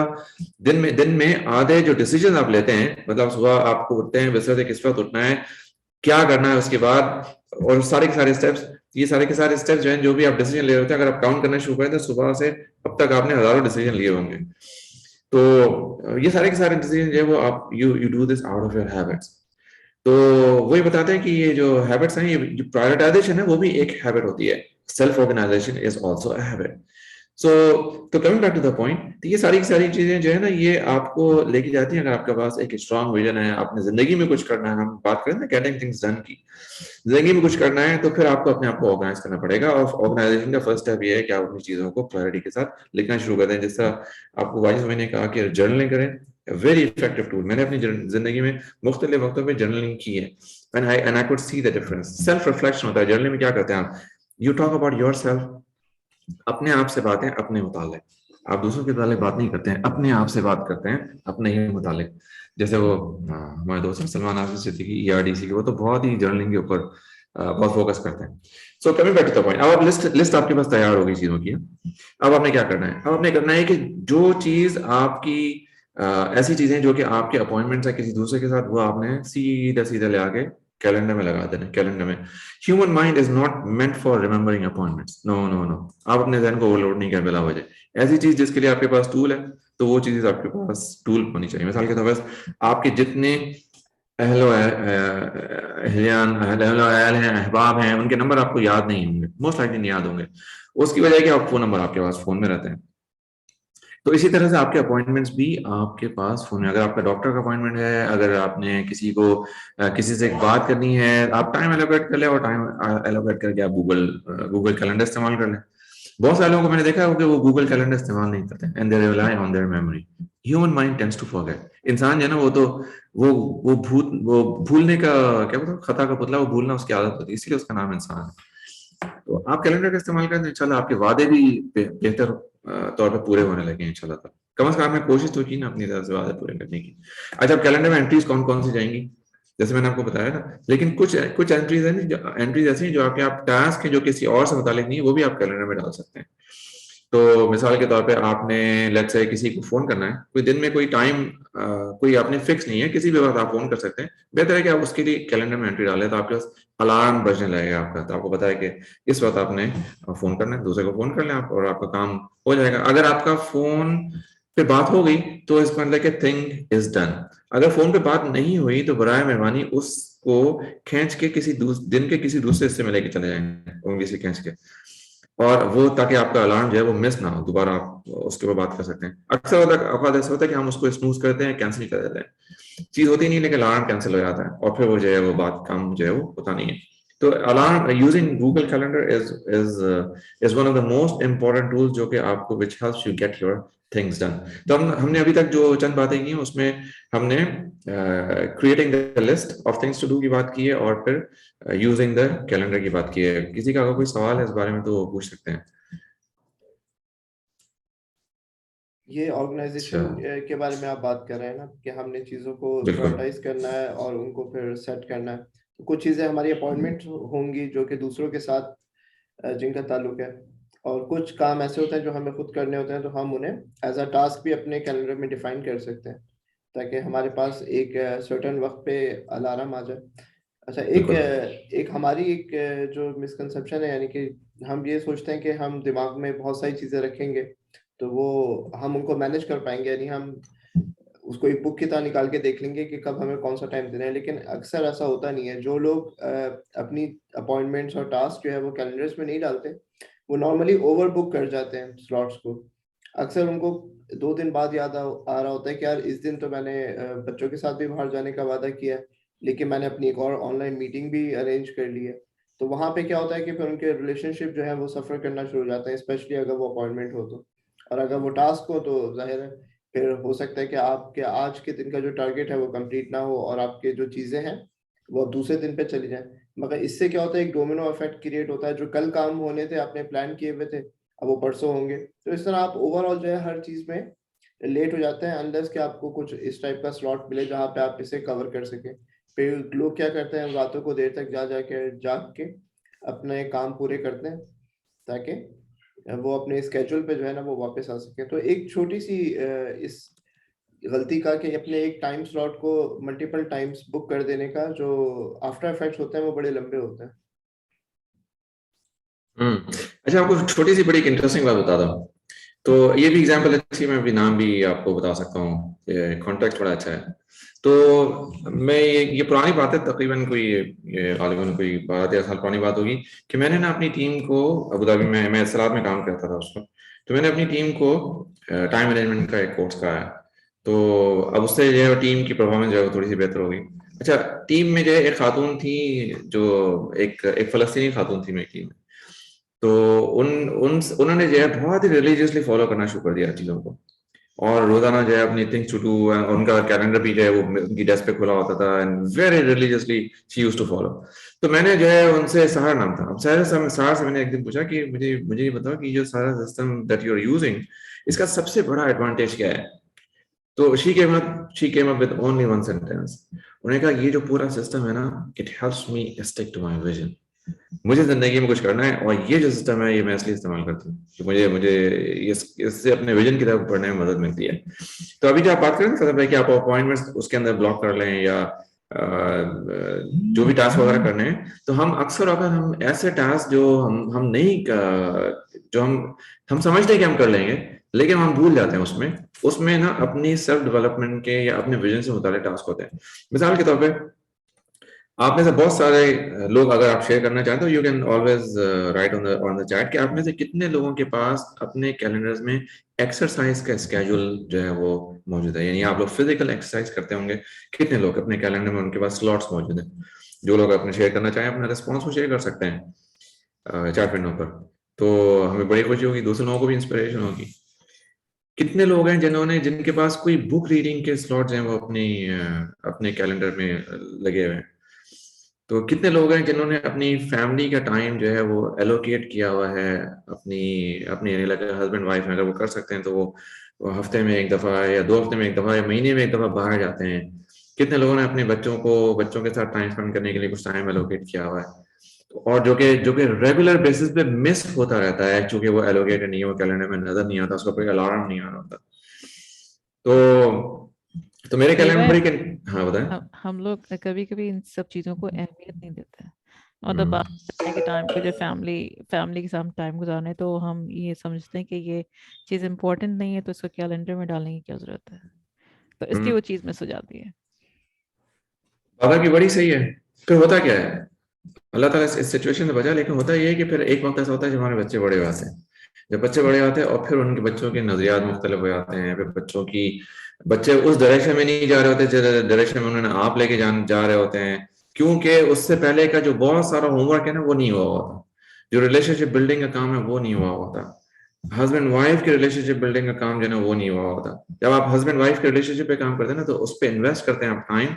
दिन में आधे जो डिसीजन आप लेते हैं, मतलब सुबह आपको उठते हैं, बिस्तर से किस वक्त उठना है, क्या करना है उसके बाद, और सारे के सारे स्टेप्स, ये सारे के सारे स्टेप्स जो हैं, जो भी आप डिसीजन ले रहे होते हैं, अगर आप काउंट करना शुरू करें तो सुबह से अब तक आपने हजारों डिसीजन लिए होंगे। तो ये सारे के सारे डिसीजन जो है वो आप you do this out of your habits. तो वही बताते हैं कि ये जो हैबिट्स हैं, ये जो प्रायोरिटाइजेशन है वो भी एक हैबिट होती है। Self organisation is also a habit. तो coming back to the point, तो ये सारी चीजें जो है ना, ये आपको लेके जाती हैं। अगर आपके पास एक स्ट्रॉन्ग विजन है, आपने जिंदगी में कुछ करना है, हम बात करें ना गेटिंग थिंग्स डन की, जिंदगी में कुछ करना है तो फिर आपको अपने आप को ऑर्गेनाइज करना पड़ेगा। और ऑर्गेनाइजेशन का फर्स्ट स्टेप ये है कि आप अपनी चीजों को प्रायोरिटी के साथ लिखना शुरू कर दें। जिस तरह आपको वाइस ने कहा कि जर्नलिंग करें, वेरी इफेक्टिव टूल। मैंने अपनी जिंदगी में मुख्तलिफ वक्तों पे जर्नलिंग की है, and I could see the difference. Self reflection होता है जर्नलिंग में। क्या करते हैं आप, यू टॉक अबाउट योरसेल्फ, अपने आप से बातें अपने मुतालिक। आप दूसरों के मुतालिक बात नहीं करते हैं, अपने आप से बात करते हैं अपने ही मुतालिक। जैसे वो हमारे दोस्त हैं सलमान आसिफ सिद्दीकी ERDC के, वो तो बहुत ही जर्नलिंग के ऊपर बहुत फोकस करते हैं। So coming back to the point, अब आप लिस्ट आपके पास तैयार होगी चीजों की। अब आपने क्या करना है, अब आपने करना है कि जो चीज आपकी ऐसी चीजें जो कि आपके अपॉइंटमेंट्स है किसी दूसरे के साथ, वो आपने सीधा ले आके कैलेंडर में लगा देना। कैलेंडर में human mind is not meant for remembering appointments. No. आप अपने ज़हन को ओवरलोड नहीं करें बिला वजह। ऐसी चीज जिसके लिए आपके पास टूल है, तो वो चीज आपके पास टूल होनी चाहिए। मिसाल के तौर पर आपके जितने अहलो अहलियान अहलो अहल हैं, अहबाब हैं, उनके नंबर आपको याद नहीं होंगे, मोस्ट लाइकली नहीं याद होंगे। उसकी वजह है कि आप फोन नंबर आपके पास फोन में रहते हैं। तो इसी तरह से आपके अपॉइंटमेंट्स भी आपके पास फोन में, अगर आपका डॉक्टर का अपॉइंटमेंट है, अगर आपने किसी को किसी से एक बात करनी है, आप टाइम एलोकेट कर ले और टाइम एलोकेट करके आप गूगल कैलेंडर इस्तेमाल कर लें। बहुत सारे लोगों को मैंने देखा है कि वो गूगल कैलेंडर इस्तेमाल नहीं करते and they rely on their memory. Human mind tends to forget. इंसान जो है ना, वो तो वो वो भूलने का क्या बोलते हैं, खता का पुतला, वो भूलना उसकी आदत होती है, इसीलिए उसका नाम इंसान है। तो आप कैलेंडर का इस्तेमाल करें तो इंशाल्लाह आपके वादे भी बेहतर तौर पे पूरे होने लगे हैं इंशाल्लाह ताला। कम से कम आपने कोशिश तो की ना अपनी तरफ से वादे पूरे करने की। अच्छा, अब कैलेंडर में एंट्रीज कौन कौन सी जाएंगी, जैसे मैंने आपको बताया ना, लेकिन कुछ कुछ एंट्रीज है नहीं, एंट्रीज ऐसी हैं जो आपके आप टास्क है जो किसी और से मुतालिक नहीं है, वो भी आप कैलेंडर में डाल सकते हैं। तो मिसाल के तौर पे आपने लेट्स से किसी को फोन करना है, कोई दिन में कोई टाइम कोई आपने फिक्स नहीं है, किसी भी वक्त आप फोन कर सकते हैं। बेहतर है कि आप उसके लिए कैलेंडर में एंट्री डालें, तो आपके पास अलार्म बजने लगेगा आपका, तो आपको पता है कि इस वक्त आपने फोन करना है, दूसरे को फोन कर लें आप और आपका काम हो जाएगा। अगर आपका फोन पे बात हो गई तो इसका मतलब कि थिंग इज डन। अगर फोन पे बात नहीं हुई तो बराए मेहरबानी उसको खींच के किसी दिन के किसी दूसरे हिस्से में लेके चले जाएंगे, उंगली से खींच के, और वो ताकि आपका अलार्म जो है वो मिस ना हो, दोबारा आप उसके ऊपर बात कर सकते हैं। अक्सर औकात ऐसा होता है कि हम उसको स्नूज करते हैं, कैंसिल कर देते हैं, चीज होती नहीं, लेकिन अलार्म कैंसिल हो जाता है और फिर वो जो है वो बात काम जो है वो होता नहीं है। तो alarm using Google calendar is is is one of the most important tools जो कि आपको which helps you get your things done. तो हमने अभी तक जो चंद बातें की हैं उसमें हमने creating the list of things to do की बात की है और फिर यूजिंग द कैलेंडर की बात की है। किसी का अगर कोई सवाल है इस बारे में तो वो पूछ सकते हैं। ये अच्छा, ऑर्गेनाइजेशन के बारे में आप बात कर रहे हैं ना, कि हमने चीज़ों को बिल्कुल प्रायोरिटाइज करना है और उनको फिर सेट करना है। तो कुछ चीज़ें हमारी अपॉइंटमेंट होंगी जो कि दूसरों के साथ जिनका ताल्लुक है, और कुछ काम ऐसे होते हैं जो हमें खुद करने होते हैं, तो हम उन्हें एज अ टास्क भी अपने कैलेंडर में डिफाइन कर सकते हैं ताकि हमारे पास एक सर्टेन वक्त पे अलार्म आ जाए। अच्छा, बिल्कुल। एक हमारी एक जो मिसकंसेप्शन है, यानी कि हम ये सोचते हैं कि हम दिमाग में बहुत सारी चीजें रखेंगे तो वो हम उनको मैनेज कर पाएंगे, यानी हम उसको एक बुक की तरह निकाल के देख लेंगे कि कब हमें कौन सा टाइम देना है। लेकिन अक्सर ऐसा होता नहीं है। जो लोग अपनी अपॉइंटमेंट्स और टास्क जो है वो कैलेंडर्स में नहीं डालते, वो नॉर्मली ओवर बुक कर जाते हैं स्लॉट्स को। अक्सर उनको 2 दिन बाद याद आ रहा होता है कि यार इस दिन तो मैंने बच्चों के साथ भी बाहर जाने का वादा किया है, लेकिन मैंने अपनी एक और ऑनलाइन मीटिंग भी अरेंज कर ली है। तो वहां पे क्या होता है कि फिर उनके रिलेशनशिप जो है वो सफर करना शुरू हो जाते हैं, स्पेशली अगर वो अपॉइंटमेंट हो तो। और अगर वो टास्क हो तो जाहिर है फिर हो सकता है कि आपके आज के दिन का जो टारगेट है वो कंप्लीट ना हो और आपके जो चीजें हैं वो अब दूसरे दिन पे चली जाए। मगर इससे क्या होता है, एक डोमिनो इफेक्ट क्रिएट होता है। जो कल काम होने थे, आपने प्लान किए हुए थे, अब वो परसों होंगे। तो इस तरह आप ओवरऑल जो है हर चीज में लेट हो जाते हैं, अनलेस कि आपको कुछ इस टाइप का स्लॉट मिले जहाँ पे आप इसे कवर कर सकें। फिर लोग क्या करते हैं, रातों को देर तक जाग के अपने काम पूरे करते हैं ताकि वो अपने स्केड्यूल पे जो है ना वो वापस आ सके। तो एक छोटी सी इस गलती का कि अपने एक टाइम स्लॉट को मल्टीपल टाइम्स बुक कर देने का जो आफ्टर इफेक्ट्स होते हैं वो बड़े लंबे होते हैं। अच्छा, आपको छोटी सी बड़ी इंटरेस्टिंग बात बताता हूँ। तो ये भी एग्जांपल अच्छी है, मैं अभी नाम भी आपको बता सकता हूँ, कॉन्टेक्स्ट बड़ा अच्छा है। तो मैं ये पुरानी बात है, तकरीबन कोई ये गालिबन कोई 12-13 साल पुरानी बात होगी कि मैंने ना अपनी टीम को अबू धाबी में, मैं इस्लात में काम करता था उस वक्त, तो मैंने अपनी टीम को टाइम मैनेजमेंट का एक कोर्स कराया। तो अब उससे जो है टीम की परफॉर्मेंस जो है वो थोड़ी सी बेहतर हो गई। अच्छा, टीम में जो है एक खातून थी, जो एक एक फलस्तीनी खातून थी मेरी टीम में। तो उन उन उन्होंने जो है बहुत ही रिलीजियसली फॉलो करना शुरू कर दिया चीज़ों को, और रोजाना जो है अपनी थिंग्स टू डू, उनका कैलेंडर भी जो है वो उनकी डेस्क पे खुला होता था and very religiously she used to follow. तो मैंने जो है उनसे, सहार नाम था, अब सहार से मैंने एक दिन पूछा कि मुझे मुझे ये बताओ कि जो सारा system that you are using, इसका सबसे बड़ा एडवांटेज क्या है। तो she came up with only one sentence. उन्होंने कहा ये जो पूरा सिस्टम है ना, it helps me stick to my vision. मुझे जिंदगी में कुछ करना है और ये जो सिस्टम है ये मैं इसलिए इस्तेमाल करता हूँ कि मुझे मुझे इससे अपने विजन की तरफ बढ़ने में मदद मिलती है। तो अभी जो आप बात करें ना कि आप अपॉइंटमेंट्स उसके अंदर ब्लॉक कर लें या जो भी टास्क वगैरह करने हैं, तो हम अक्सर अगर हम ऐसे टास्क जो हम नहीं जो हम समझते हैं कि हम कर लेंगे, लेकिन हम भूल जाते हैं उसमें उसमें ना अपनी सेल्फ डेवलपमेंट के या अपने विजन से मुताबिक टास्क होते हैं। मिसाल के तौर पे आप में से बहुत सारे लोग अगर आप शेयर करना चाहते हो you can always right on the chat कि आप में से कितने लोगों के पास अपने कैलेंडर्स में एक्सरसाइज का स्केड्यूल जो है वो मौजूद है, यानी आप लोग फिजिकल एक्सरसाइज करते होंगे, कितने लोग अपने कैलेंडर में उनके पास स्लॉट्स मौजूद हैं। जो लोग अपने शेयर करना चाहें अपना रिस्पॉन्स को शेयर कर सकते हैं चैट विंडो पर, तो हमें बड़ी खुशी होगी, दूसरे लोगों को भी इंस्पिरेशन होगी। कितने लोग हैं जिनके पास कोई बुक रीडिंग के स्लॉट्स हैं वो अपने कैलेंडर में लगे हुए हैं। तो कितने लोग हैं जिन्होंने अपनी फैमिली का टाइम जो है वो एलोकेट किया हुआ है, अपनी अपनी यानी लगे हस्बैंड वाइफ अगर वो कर सकते हैं तो वो हफ्ते में एक दफा या 2 हफ्ते में एक दफा या महीने में एक दफा बाहर जाते हैं। कितने लोगों ने अपने बच्चों के साथ टाइम स्पेंड करने के लिए कुछ टाइम एलोकेट किया हुआ है, और जो कि रेगुलर बेसिस पे मिस होता रहता है क्योंकि वो एलोकेटेड नहीं है, वो कैलेंडर में नजर नहीं आता, उसका कोई अलार्म नहीं आ रहा होता। तो मेरे कैलेंडर देवा, में बड़ी हाँ बताएं। हम लोग कभी कभी इन सब चीजों को अहमियत नहीं देते हैं, और जब हम्म, बात करने के टाइम पे जो फैमिली के साथ टाइम गुजारने, तो हम ये समझते हैं कि ये चीज़ इम्पोर्टेंट नहीं है, तो इसको कैलेंडर में डालने की क्या जरूरत है, तो इसलिए हम्म, वो चीज़ मिस हो जाती है। बाबा की बड़ी सही है। फिर होता क्या है, अल्लाह ताला इस सिचुएशन से बचा, लेकिन होता ये है कि फिर एक वक्त ऐसा होता है जब हमारे बच्चे बड़े हो जाते हैं। जब बच्चे बड़े होते हैं और फिर उनके बच्चों के नजरियात मुख्तलिफ हो जाते हैं, फिर बच्चे उस डायरेक्शन में नहीं जा रहे होते जिस डायरेक्शन में उन्होंने आप लेके जा रहे होते हैं, क्योंकि उससे पहले का जो बहुत सारा होमवर्क है ना वो नहीं हुआ होता, जो रिलेशनशिप बिल्डिंग का काम है वो नहीं हुआ होता, हस्बैंड वाइफ के रिलेशनशिप बिल्डिंग का काम जो है ना वो नहीं हुआ होता। जब आप हस्बैंड वाइफ के रिलेशनशिप पे काम करते हैं ना तो उस पर इन्वेस्ट करते हैं आप टाइम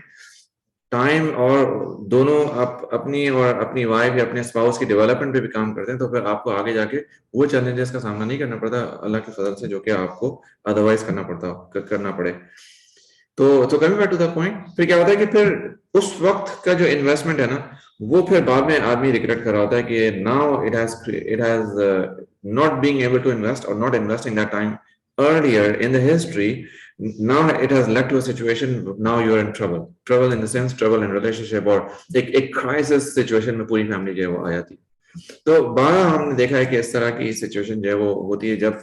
टाइम और दोनों आप अपनी और अपनी वाइफ या अपने स्पाउस की डेवलपमेंट पे भी काम करते हैं, तो फिर आपको आगे जाके वो चैलेंजेस का सामना नहीं करना पड़ता अल्लाह के फजल से, जो कि आपको अदरवाइज करना पड़े। तो coming back to the point, फिर क्या होता है कि फिर उस वक्त का जो इन्वेस्टमेंट है ना वो फिर बाद में आदमी रिग्रेट कर रहा होता है कि now it has not being able to invest और not investing that time earlier in the history. Now it has led to a situation, now you're in trouble in the sense trouble in relationship, or एक crisis situation में पूरी family जो है वो आ जाती है। तो बार हमने देखा है कि इस तरह की सिचुएशन जो है वो होती है जब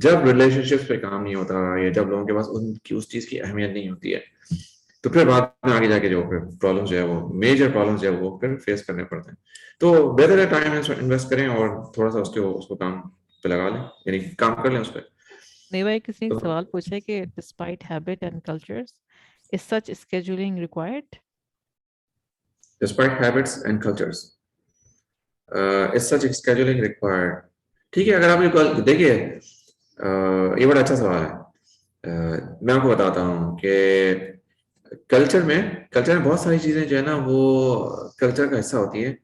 जब रिलेशनशिप्स पे काम नहीं होता या जब लोगों के पास उनकी उस चीज की अहमियत नहीं होती है, तो फिर बाद में आगे जाके जो फिर प्रॉब्लम्स जो है वो मेजर प्रॉब्लम्स जो है वो फिर फेस करने पड़ते हैं। तो बेहतर है टाइम इन्वेस्ट करें और थोड़ा सा उसको काम पे लगा लें, यानी काम कर लें उस पर। देवा, किसी ने तो सवाल पूछा है कि despite habit and cultures, is such scheduling required? despite habits and cultures is such scheduling required? ठीक है, अगर आप ये देखिए ये बड़ा अच्छा सवाल है। मैं आपको बताता हूँ कि कल्चर में बहुत सारी चीजें जो है ना वो कल्चर का हिस्सा होती है,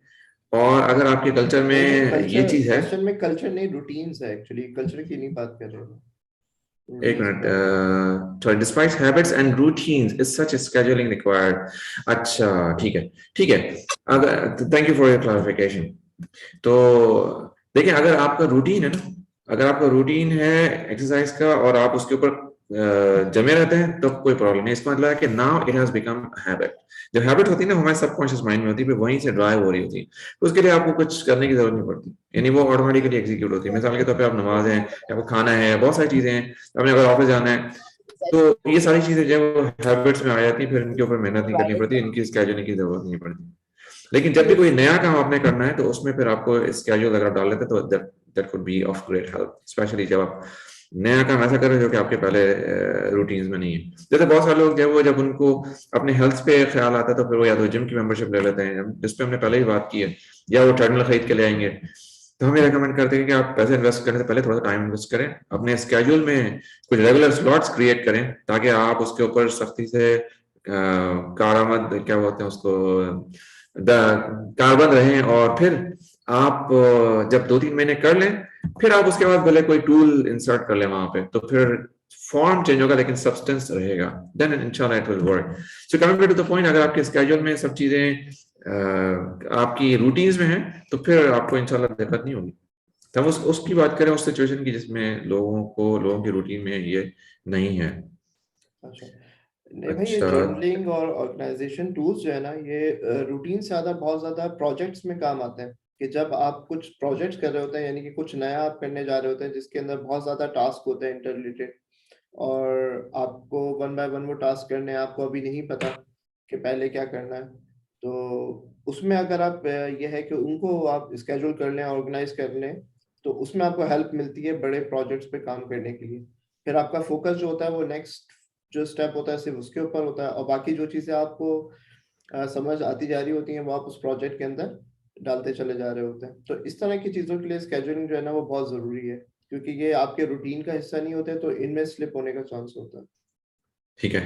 और अगर आपके कल्चर नहीं नहीं, में ये कल्चर चीज है। क्वेश्चन में कल्चर नहीं, रूटीन्स है एक्चुअली, कल्चर की नहीं बात कर रहे हो, एक रूटीन्स की मिनट, बात कर रहे हो। Despite habits and routines is such scheduling required. अच्छा, ठीक है, ठीक है, अगर thank you for your clarification. तो देखिए, अगर आपका रूटीन है एक्सरसाइज का और आप उसके ऊपर जमे रहते हैं तो कोई प्रॉब्लम नहीं, इसका मतलब है कि now it has become habit. जब हैबिट होती है ना हमारे सबकॉन्शियस माइंड में होती है, फिर वहीं से ड्राइव हो रही होती है, तो उसके लिए आपको कुछ करने की जरूरत नहीं पड़ती, यानी वो ऑटोमेटिकली एग्जीक्यूट होती है। मिसाल के तौर पे आप नमाज है, आपको खाना है, बहुत सारी चीजें हैं, आपने अगर ऑफिस जाना है, तो ये सारी चीजें जो है वो हैबिट्स में आ जाती है, फिर इनके ऊपर मेहनत नहीं करनी पड़ती, इनकी स्केड्यूलिंग की जरूरत नहीं पड़ती। लेकिन जब भी कोई नया काम आपने करना है तो उसमें फिर आपको स्केड्यूल अगर आप डाल लेते हैं तो that could be of great help, specially जब आप नया काम ऐसा कर रहे हो जो कि आपके पहले रूटीन्स में नहीं है। जैसे बहुत सारे लोग जब उनको अपने हेल्थ पे ख्याल आता है तो फिर वो या तो जिम की मेंबरशिप ले लेते हैं, जिस पे हमने पहले ही बात की है, या वो ट्रेडमिल खरीद के ले आएंगे। तो हमें रेकमेंड करते हैं कि आप पैसे इन्वेस्ट करने से पहले थोड़ा सा टाइम इन्वेस्ट करें, अपने स्केड्यूल में कुछ रेगुलर स्लॉट्स क्रिएट करें ताकि आप उसके ऊपर सख्ती से कारआमद क्या बोलते हैं उसको, कारबंद रहें, और फिर आप जब 2-3 महीने कर लें फिर आप उसके बाद भले कोई टूल इंसर्ट कर लें वहां पे, तो फिर फॉर्म चेंज होगा लेकिन सब्सटेंस रहेगा, देन इंशाल्लाह it will work. So coming to the point, अगर आपके स्केड्यूल में सब चीजें आपकी रूटीन्स में हैं तो फिर आपको इंशाल्लाह दिक्कत नहीं होगी। तो हम उसकी बात करें उस सिचुएशन की जिसमें लोगों की रूटीन में ये नहीं है। अच्छा नहीं भाई, ये अच्छा, जर्नलिंग और ऑर्गेनाइजेशन टूल्स जो है ना, ये रूटीन से ज्यादा बहुत ज्यादा प्रोजेक्ट्स में काम आते हैं, कि जब आप कुछ प्रोजेक्ट्स कर रहे होते हैं, यानी कि कुछ नया आप करने जा रहे होते हैं जिसके अंदर बहुत ज़्यादा टास्क होते हैं इंटर रिलेटेड, और आपको वन बाय वन वो टास्क करने हैं, आपको अभी नहीं पता कि पहले क्या करना है, तो उसमें अगर आप ये है कि उनको आप स्केड्यूल कर लें, ऑर्गेनाइज कर लें, तो उसमें आपको हेल्प मिलती है बड़े प्रोजेक्ट्स पे काम करने के लिए। फिर आपका फोकस जो होता है वो नेक्स्ट जो स्टेप होता है सिर्फ उसके ऊपर होता है, और बाकी जो चीज़ें आपको समझ आती जा रही होती हैं वो आप उस प्रोजेक्ट के अंदर डालते चले जा रहे होते हैं। तो इस तरह की चीज़ों के लिए स्केड्यूलिंग जो है ना वो बहुत ज़रूरी है, क्योंकि ये आपके रूटीन का हिस्सा नहीं होते, तो इनमें स्लिप होने का चांस होता है। ठीक है।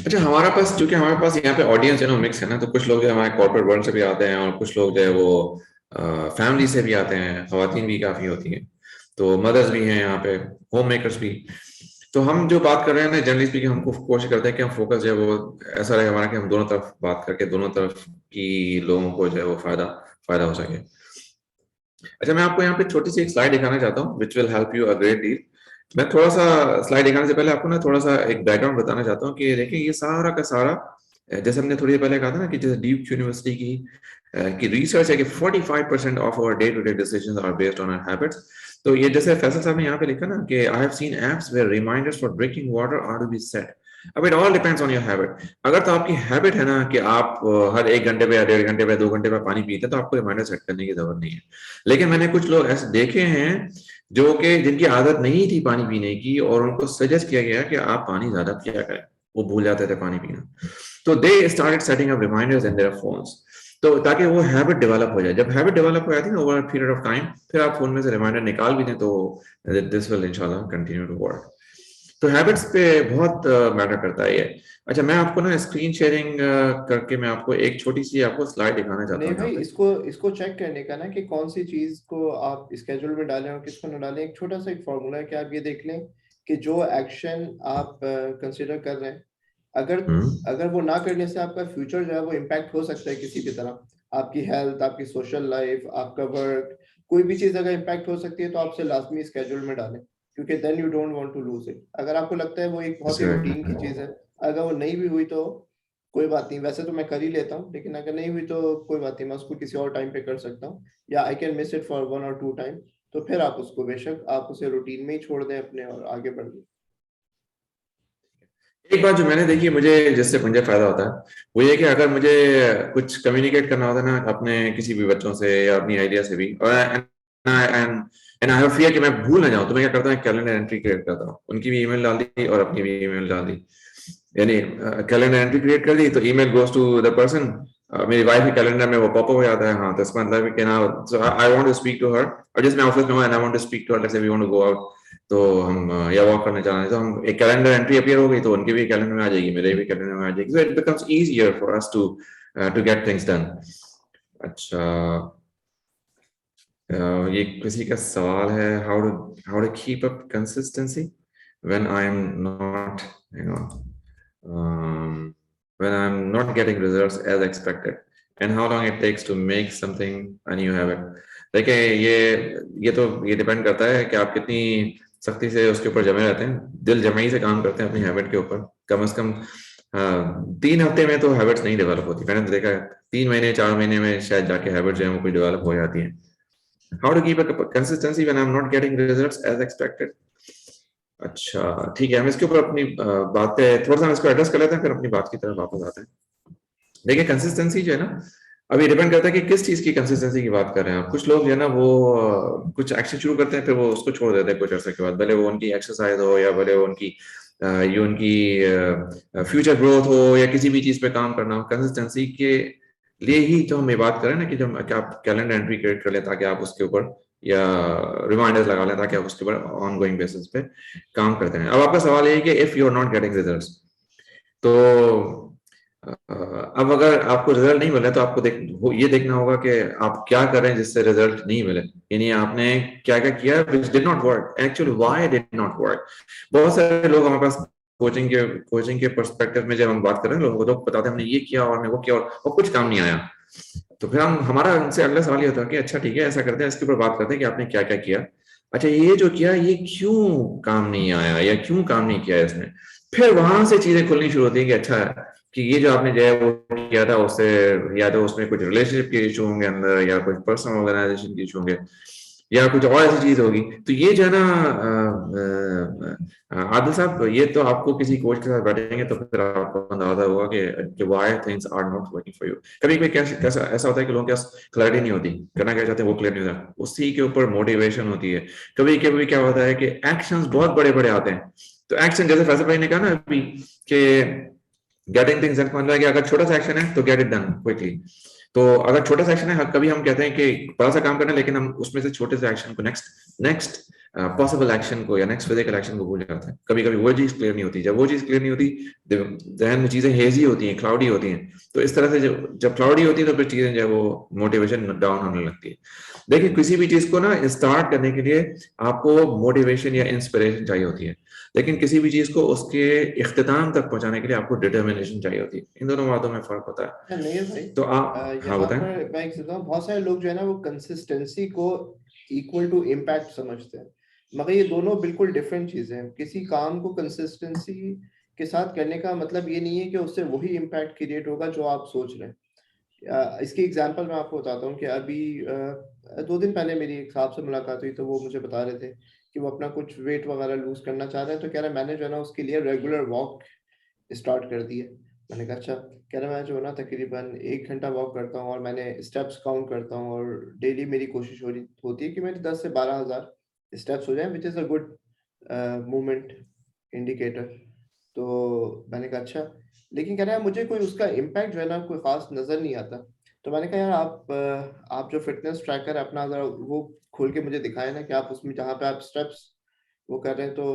अच्छा, हमारा पास क्योंकि हमारे पास यहाँ पे ऑडियंस है ना मिक्स है ना, तो कुछ लोग जो हमारे कॉर्पोरेट वर्ल्ड से भी आते हैं और कुछ लोग जो है वो फैमिली से भी आते हैं, खवातीन भी काफी होती हैं, तो मदर्स भी हैं यहाँ पे, होम मेकर्स भी। तो हम जो बात कर रहे हैं ना, जनरली स्पीकिंग हमको कोशिश करते हैं कि हम फोकस जो है वो ऐसा रहे हमारा कि हम दोनों तरफ बात करके दोनों तरफ की लोगों को जो है वो फायदा हो सके। अच्छा, मैं आपको यहाँ पे छोटी सी एक स्लाइड दिखाना चाहता हूँ which will help you a great deal. मैं थोड़ा सा स्लाइड दिखाने से पहले आपको ना थोड़ा सा एक बैकग्राउंड बताना चाहता हूँ कि देखिए ये सारा का सारा जैसे हमने थोड़ी देर पहले कहा था ना कि जैसे ड्यूक यूनिवर्सिटी की रिसर्च है कि 45% of our day to day decisions are based on our habits. तो ये जैसे फैसल साहब ने यहाँ पे लिखा ना कि I have seen apps where reminders for drinking water are to be set. अब it all depends on your habit. अगर तो आपकी हैबिट है ना कि आप हर 1 घंटे पे या 1.5 घंटे पे 2 घंटे पे पानी पीते हैं, तो आपको रिमाइंडर सेट करने की जरूरत नहीं है। लेकिन मैंने कुछ लोग ऐसे देखे हैं जो कि जिनकी आदत नहीं थी पानी पीने की, और उनको सजेस्ट किया गया कि आप पानी ज्यादा पिया करें, वो भूल जाते थे पानी पीना। तो they started setting up reminders in their phones, तो ताकि वो हैबिट डेवलप हो जाए। जब हैबिट डेवलप हो जाती है ना over a period of time, फिर आप फोन में से रिमाइंडर निकाल भी दें तो दिस विल इंशाल्लाह कंटिन्यू टू वर्क। तो हैबिट्स पे बहुत मैटर करता है ये। अच्छा, मैं आपको ना स्क्रीन शेयरिंग करके मैं आपको एक छोटी सी आपको स्लाइड दिखाना चाहता नहीं हूँ यहाँ भाई, पे। इसको चेक करने का ना कि कौन सी चीज को आप स्केड्यूल में डालें और किसको न डालें, एक छोटा सा एक फॉर्मूला है कि आप ये देख लें कि जो एक्शन आप कंसिडर कर रहे हैं, अगर हम्म। अगर वो ना करने से आपका फ्यूचर जो है वो इम्पैक्ट हो सकता है किसी भी तरह, आपकी हेल्थ, आपकी सोशल लाइफ, आपका वर्क, कोई भी चीज अगर इम्पैक्ट हो सकती है तो आपसे लाजमी स्केड्यूल में डालें, क्योंकि then you don't want to lose it. अगर आपको लगता है वो एक बहुत ही रूटीन की चीज है, अगर वो नहीं भी हुई तो कोई बात नहीं, वैसे तो मैं कर ही लेता हूँ, लेकिन अगर नहीं हुई तो कोई बात नहीं, मैं उसको किसी और टाइम पे कर सकता हूँ, या I can miss it for 1 or 2 time, तो फिर आप उसको बेशक आप उसे रूटीन में ही छोड़ दें अपने और आगे बढ़ जाए। एक बात जो मैंने देखी मुझे जिससे मुझे फायदा होता है वो ये कि अगर मुझे कुछ कम्युनिकेट करना होता है ना अपने किसी भी बच्चों से या अपनी आइडिया से भी, और एंड आई हैव फियर कि मैं भूल ना जाऊं, तो मैं क्या करता हूँ कैलेंडर एंट्री क्रिएट करता हूँ, उनकी भी ईमेल डाल दी और अपनी भी ईमेल डाल दी, यानी कैलेंडर एंट्री क्रिएट कर दी तो email goes to the person. मेरी वाइफ के कैलेंडर में वो पॉपअप हो जाता है, हाँ तो इसका मतलब है कि ना so I want to speak to her, और जिस मैं ऑफिस में हूँ and I want to speak to her, let's say we want to go out, तो हम या वॉक करने जाना है, तो हम एक कैलेंडर एंट्री अपीयर हो गई तो उनके भी कैलेंडर में आ जाएगी, मेरे भी कैलेंडर में आ जाएगी, so it becomes easier for us to get things done. अच्छा, ये किसी का सवाल है, how to keep up consistency when I am not you know when I'm not getting results as expected and how long it takes to make something a new habit। देखिए ये depend करता है कि आप कितनी सख्ती से उसके ऊपर जमे रहते हैं, दिल जमाई से काम करते हैं अपनी हैबिट के ऊपर। कम से कम 3 हफ्ते में तो हैबिट्स नहीं डेवलप होती, मैंने तो देखा है 3 महीने 4 महीने में शायद जाके हैबिट्स जो है वो कोई डेवलप हो जाती है। How to keep a consistency when I am not getting results as expected. अच्छा ठीक है, हम इसके ऊपर अपनी बात पे थोड़ा सा हम इसको एड्रेस कर लेते हैं, फिर अपनी बात की तरफ वापस आते हैं। देखिए कंसिस्टेंसी जो है ना, अभी डिपेंड करता है कि किस चीज की कंसिस्टेंसी की बात कर रहे हैं आप। कुछ लोग जो है ना वो कुछ एक्शन शुरू करते हैं फिर वो उसको छोड़ देते हैं कुछ अर्से के बाद, भले वो उनकी एक्सरसाइज हो या भले वो उनकी ये उनकी फ्यूचर ग्रोथ हो या किसी भी चीज पे काम करना हो। कंसिस्टेंसी के लिए ही तो हम ये बात करें ना कि जब आप कैलेंडर एंट्री क्रिएट कर लें ताकि आप उसके ऊपर या रिमाइंडर्स लगा लें ताकि आप उसके ऊपर ऑन गोइंग बेसिस पे काम करते हैं। अब आपका सवाल ये है कि if you are not getting results, तो अब अगर आपको रिजल्ट नहीं मिले तो आपको ये देखना होगा कि आप क्या कर रहे हैं जिससे रिजल्ट नहीं मिले, यानी आपने क्या क्या किया which did not work, actually why did not work। बहुत सारे लोग हमारे पास कोचिंग के पर्सपेक्टिव में जब हम बात कर रहे हैं लोगों को तो बताते हैं हमने ये किया और मेरे को किया और कुछ काम नहीं आया, तो फिर हमारा उनसे अगला सवाल ये होता है कि अच्छा ठीक है ऐसा करते हैं, इसके ऊपर बात करते हैं कि आपने क्या क्या किया, अच्छा ये जो किया ये क्यों काम नहीं आया या क्यों काम नहीं किया इसने। फिर वहां से चीजें खुलनी शुरू होती है कि अच्छा कि ये जो आपने जो है वो किया था उससे या तो उसमें कुछ रिलेशनशिप के इशू होंगे अंदर, या कुछ पर्सनल ऑर्गेनाइजेशन के इशू होंगे, या कुछ और ऐसी चीज होगी। तो ये जो है ना आदिल साहब, ये तो आपको किसी कोच के साथ बैठेंगे तो फिर आपको अंदाजा होगा कि why things are not working for you. कभी कभी कैसा ऐसा होता है कि लोगों के पास क्लैरिटी नहीं होती, करना क्या चाहते हैं वो क्लियर नहीं होता, उसी के ऊपर मोटिवेशन होती है। कभी कभी क्या होता है कि एक्शंस बहुत बड़े बड़े आते हैं। तो एक्शन, जैसे फैसल भाई ने कहा ना अभी कि गेटिंग थिंग्स डन, मतलब कि अगर छोटा सा एक्शन है तो गेट इट डन क्विकली। तो अगर छोटा सा एक्शन है, कभी हम कहते हैं कि बड़ा सा काम करना है, लेकिन हम उसमें से छोटे से एक्शन को नेक्स्ट पॉसिबल एक्शन को या नेक्स्ट फिजिकल एक्शन को भूल जाते हैं। कभी कभी वो चीज क्लियर नहीं होती। जब वो चीज क्लियर नहीं होती, जहन में चीजें हेजी होती हैं, क्लाउडी होती हैं। तो इस तरह से जब क्लाउडी होती है तो फिर चीजें जो है वो मोटिवेशन डाउन होने लगती है। देखिए, किसी भी चीज को ना स्टार्ट करने के लिए आपको मोटिवेशन या इंस्पिरेशन चाहिए होती है, लेकिन किसी भी चीज को उसके इख्तिताम तक पहुंचाने के लिए आपको डिटर्मिनेशन चाहिए होती है। इन दोनों बातों में फर्क होता है। नहीं है भाई, तो आप हाँ यहाँ बताएं। पर मैं एक चीज़ बताऊं, बहुत सारे लोग जो है ना वो कंसिस्टेंसी को इक्वल टू इम्पैक्ट समझते हैं, मगर ये दोनों बिल्कुल डिफरेंट चीजें हैं। किसी काम को कंसिस्टेंसी के साथ करने का मतलब ये नहीं है कि उससे वही इम्पैक्ट क्रिएट होगा जो आप सोच रहे हैं। इसकी एग्जांपल मैं आपको बताता हूँ कि अभी 2 दिन पहले मेरी एक साहब से मुलाकात हुई, तो वो मुझे बता रहे थे कि वो अपना कुछ वेट वगैरह लूज करना चाह रहे हैं। तो कह रहे मैंने जो है ना उसके लिए रेगुलर वॉक स्टार्ट कर दी है। मैंने कहा अच्छा। कह रहा मैं जो है ना तकरीबन 1 घंटा वॉक करता हूँ और मैंने स्टेप्स काउंट करता हूँ, और डेली मेरी कोशिश होती है कि मेरे 10 से 12 हज़ार स्टेप्स हो जाएं, which is a good movement indicator. तो मैंने कहा अच्छा, लेकिन कह रहा है मुझे कोई उसका इम्पैक्ट जो है ना कोई खास नजर नहीं आता। तो मैंने कहा यार आप जो फिटनेस ट्रैकर अपना जरा वो खोल के मुझे दिखाए ना, कि आप उसमें जहाँ पे आप स्टेप्स वो कर रहे हैं, तो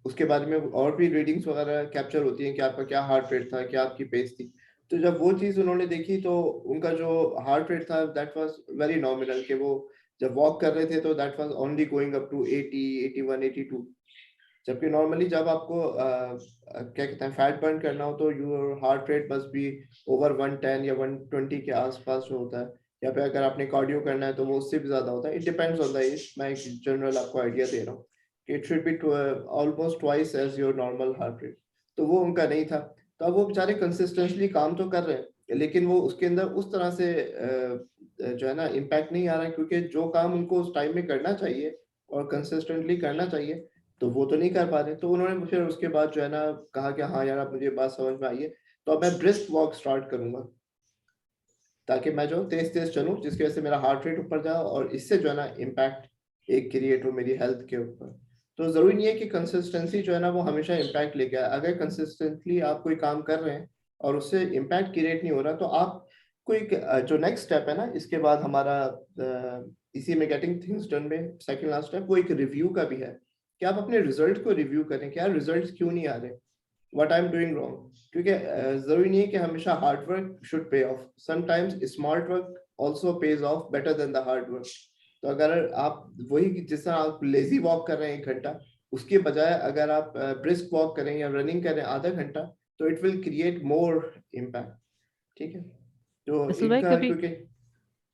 उसके बारे में और भी रीडिंग्स वगैरह कैप्चर होती हैं कि आपका क्या हार्ट रेट था, क्या आपकी पेस थी। तो जब वो चीज़ उन्होंने देखी तो उनका जो हार्ट रेट था दैट वाज वेरी नॉमिनल, कि वो जब वॉक कर रहे थे तो that was only going up to 80, 81, 82। जबकि नॉर्मली जब आपको क्या कहते हैं फैट बर्न करना हो तो your heart rate must be over 110 या 120 के आसपास जो होता है, या फिर अगर आपने कार्डियो करना है तो वो उससे भी ज्यादा होता है। It depends on the age. मैं एक जनरल आपको आइडिया दे रहा हूँ कि it should be almost twice as your normal heart rate. तो वो उनका नहीं था। तो अब वो बेचारे कंसिस्टेंटली काम तो कर रहे हैं, लेकिन वो उसके अंदर उस तरह से जो है ना इम्पैक्ट नहीं आ रहा है, क्योंकि जो काम उनको उस टाइम में करना चाहिए और कंसिस्टेंटली करना चाहिए तो वो तो नहीं कर पा रहे। तो उन्होंने फिर उसके बाद जो है ना कहा कि हाँ यार अब मुझे बात समझ में आई है, तो अब मैं ब्रिस्क वॉक स्टार्ट करूंगा, ताकि मैं जो तेज तेज चलूं, जिसकी वजह से मेरा हार्ट रेट ऊपर जाए और इससे जो है ना इम्पैक्ट एक क्रिएट हो मेरी हेल्थ के ऊपर। तो जरूरी नहीं है कि कंसिस्टेंसी जो है ना वो हमेशा इम्पैक्ट लेके आए। अगर कंसिस्टेंटली आप कोई काम कर रहे हैं और उससे इम्पैक्ट क्रिएट नहीं हो रहा, तो आप कोई जो नेक्स्ट स्टेप है ना इसके बाद हमारा इसी में गेटिंग थिंग्स डन में सेकंड लास्ट स्टेप वो एक रिव्यू का भी है, कि आप अपने रिजल्ट को रिव्यू करें कि यार रिजल्ट क्यों नहीं आ रहे, what I am doing wrong. क्योंकि जरूरी नहीं है कि हमेशा hard work should pay of, sometimes smart work also page of better than the hard work. तो अगर आप वही जिस तरह आप लेजी वॉक कर रहे हैं 1 घंटा, उसके बजाय अगर आप ब्रिस्क वॉक करें या रनिंग करें आधा घंटा, तो it will create more impact. ठीक है, तो असल भाई इनका कभी क्योंकि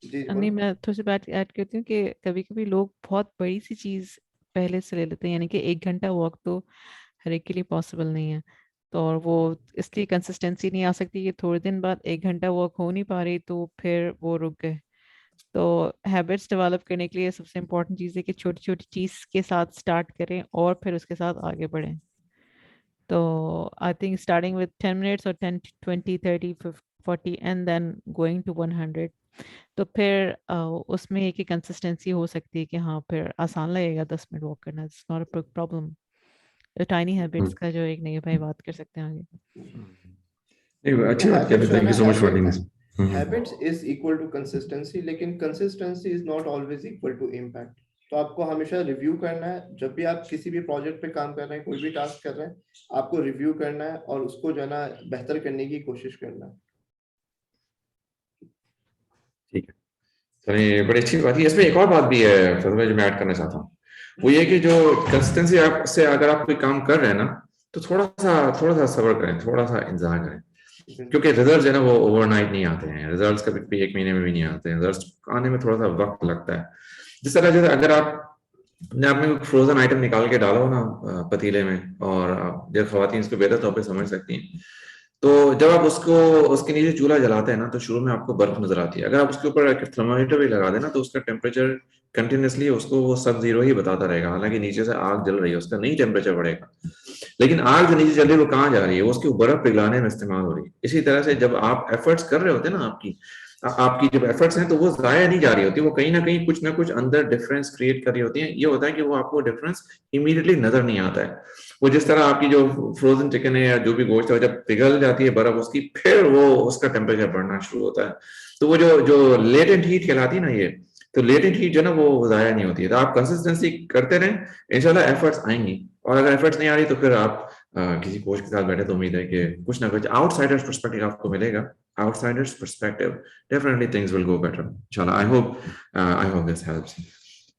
जी नहीं, बोलो। मैं थोड़ी सी बात ऐड करती हूँ कि कभी कभी लोग बहुत बड़ी सी चीज पहले से ले लेते हैं, यानी कि 1 घंटा वॉक तो हर एक के लिए पॉसिबल नहीं है। तो और वो इसलिए कंसिस्टेंसी नहीं आ सकती कि थोड़े दिन बाद 1 घंटा वॉक हो नहीं पा रही तो फिर वो रुक गए। तो हैबिट्स डेवलप करने के लिए सबसे इम्पोर्टेंट चीज़ है कि छोटी छोटी चीज़ के साथ स्टार्ट करें और फिर उसके साथ आगे बढ़ें। तो I think starting with 10 minutes और 10, 20, 30, 40 एंड देन गोइंग टू 100। तो फिर उसमें एक ही कंसिस्टेंसी हो सकती है कि हाँ फिर आसान लगेगा 10 मिनट वॉक करना, it's not a problem. Tiny habits का जो एक नई भाई बात कर सकते हैं आगे। नहीं, तो अच्छी बात कह रहे, हैबिट्स जो है थैंक ना, you so much for this. Habits is equal to consistency, लेकिन consistency is not always equal to impact. तो आपको हमेशा रिव्यू करना है। जब भी आप किसी भी प्रोजेक्ट पे काम कर रहे हैं, कोई भी टास्क कर रहे हैं, आपको रिव्यू करना है और उसको जो है ना बेहतर करने की कोशिश करना है। ठीक है, चलिए, बड़ी अच्छी बात है। इसमें एक और बात भी है फजल भाई जो मैं ऐड करना चाहता हूँ, वो ये कि जो कंसिस्टेंसी आप से अगर आप कोई काम कर रहे हैं ना, तो थोड़ा सा सब्र करें, थोड़ा सा इंतजार करें। क्योंकि रिजल्ट जो है ना वो ओवरनाइट नहीं आते हैं। रिजल्ट्स कभी भी 1 महीने में भी नहीं आते हैं। रिजल्ट्स आने में थोड़ा सा वक्त लगता है। जिस तरह जैसे अगर आपने आपने फ्रोजन आइटम निकाल के डालो ना पतीले में, और आप जब खवातीन इसको बेहतर तौर पे समझ सकती हैं तो जब आप उसको उसके नीचे चूल्हा जलाते हैं ना तो शुरू में आपको बर्फ नजर आती है। अगर आप उसके ऊपर एक थर्मामीटर भी लगा देना तो उसका टेम्परेचर कंटिन्यूसली उसको वो सब जीरो ही बताता रहेगा, हालांकि नीचे से आग जल रही है, उसका नहीं टेम्परेचर बढ़ेगा। लेकिन आग जो नीचे चल रही है वो कहाँ जा रही है, वो उसकी बर्फ पिघलाने में इस्तेमाल हो रही है। इसी तरह से जब आप एफर्ट्स कर रहे होते हैं ना, आपकी जब एफर्ट्स हैं तो वो जाया नहीं जा रही होती, वो कहीं ना कुछ अंदर डिफरेंस क्रिएट कर रही होती है। ये होता है कि वो आपको डिफरेंस इमीडिएटली नजर नहीं आता है। वो जिस तरह आपकी जो फ्रोजन चिकन है या जो भी गोश्त है जब पिघल जाती है बर्फ उसकी, फिर वो उसका टेम्परेचर बढ़ना शुरू होता है। तो वो जो जो लेटेंट हीट कहलाती है ना, ये तो लेटेंट हीट जो है ना वो जाया नहीं होती है। तो आप कंसिस्टेंसी करते रहें, इंशाल्लाह एफर्ट्स आएंगी। और अगर एफर्ट्स नहीं आ रही तो फिर आप किसी कोच के साथ बैठे तो उम्मीद है कि कुछ ना कुछ आउटसाइडर्स पर्सपेक्टिव आपको मिलेगा। Outsiders perspective, definitely things will go better इंशाल्लाह। I hope this helps.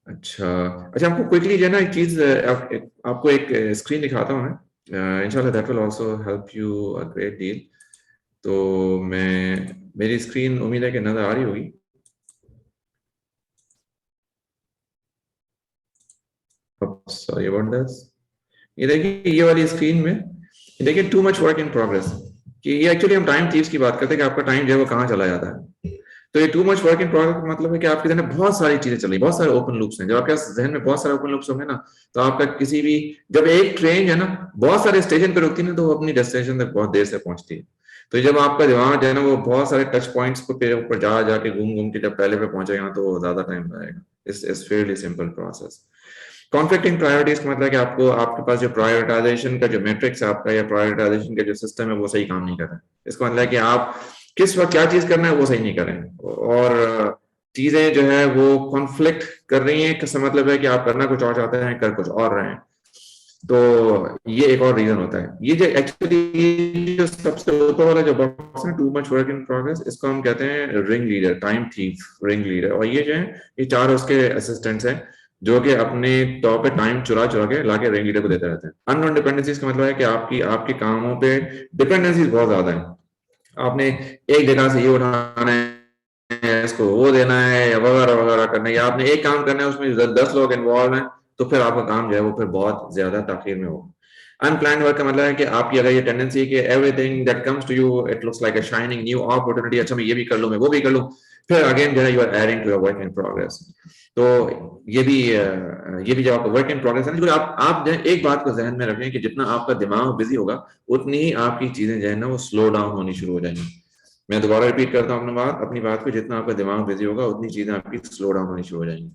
अच्छा अच्छा, आपको क्विकली जो है ना एक चीज आपको एक स्क्रीन दिखाता हूँ मैं, इंशाल्लाह that will also help you a great deal. तो मेरी स्क्रीन उम्मीद है कि नजर आ रही होगी। Sorry about this. ये देखिए ये वाली स्क्रीन में, ये देखिए too much work in progress, कि ये एक्चुअली हम टाइम थीव्स की बात करते हैं कि आपका टाइम जो है वो कहाँ चला जाता है। तो ये too much work in progress का मतलब है कि आपके जहन में बहुत सारी चीजें चल रही, बहुत सारे ओपन लूप्स हैं। जब आपके जहन में बहुत सारे ओपन लूप्स होंगे ना तो आपका किसी भी, जब एक ट्रेन है ना बहुत सारे स्टेशन पर रुकती है ना तो वो अपनी डेस्टिनेशन तक बहुत देर से पहुंचती है। तो जब आपका दिमाग जो है ना वो बहुत सारे टच पॉइंट्स पे ऊपर जा जाके घूम घूम के जब पहले पे पहुंचेगा तो ज्यादा टाइम लगेगा। It's Fairlie simple process. Conflicting priorities का मतलब है कि आपको आपके पास जो प्रायोरिटाइजेशन का जो मैट्रिक्स है आपका या प्रायोरिटाइजेशन का जो सिस्टम है वो सही काम नहीं कर रहा है। इसका मतलब है कि आप किस वक्त क्या चीज करना है वो सही नहीं कर रहे हैं, और चीजें जो है वो कॉन्फ्लिक्ट कर रही हैं। इसका मतलब है कि आप करना कुछ और चाहते हैं, कर कुछ और रहे हैं। तो ये एक और रीजन होता है। ये जो एक्चुअली जो सबसे ऊपर वाला जो बॉक्स है too much work in progress, इसको हम कहते हैं ring leader, time thief, ring leader. और ये जो है ये चार उसके असिस्टेंट्स हैं जो कि अपने तौर पे टाइम चुरा चुरा के लाके रिंग लीडर को देते रहते हैं। अननोन डिपेंडेंसीज का मतलब है कि आपकी आपके कामों पे डिपेंडेंसीज बहुत ज्यादा है। आपने एक जगह से ये उठाना है, इसको वो देना है या वगैरह वगैरह करना है, या आपने एक काम करना है उसमें 10 लोग इन्वॉल्व हैं, तो फिर आपका काम जो है वो फिर बहुत ज्यादा ताखिर में होगा। अनप्लान्ड वर्क का मतलब है कि आपकी अगर ये टेंडेंसी है कि everything that comes to you it looks like a shining new opportunity, अच्छा मैं ये भी कर लूं, मैं वो भी कर लूं, फिर अगेन जो है you are adding to your work in progress. तो ये भी जब आपका वर्क इन प्रोग्रेस है ना, आप जो है एक बात को जहन में रखें कि जितना आपका दिमाग बिजी होगा उतनी ही आपकी चीजें जो है ना वो स्लो डाउन होनी शुरू हो जाएंगी। मैं दोबारा रिपीट करता हूँ अपनी बात को, जितना आपका दिमाग बिजी होगा उतनी चीजें आपकी स्लो डाउन होनी शुरू हो जाएंगी।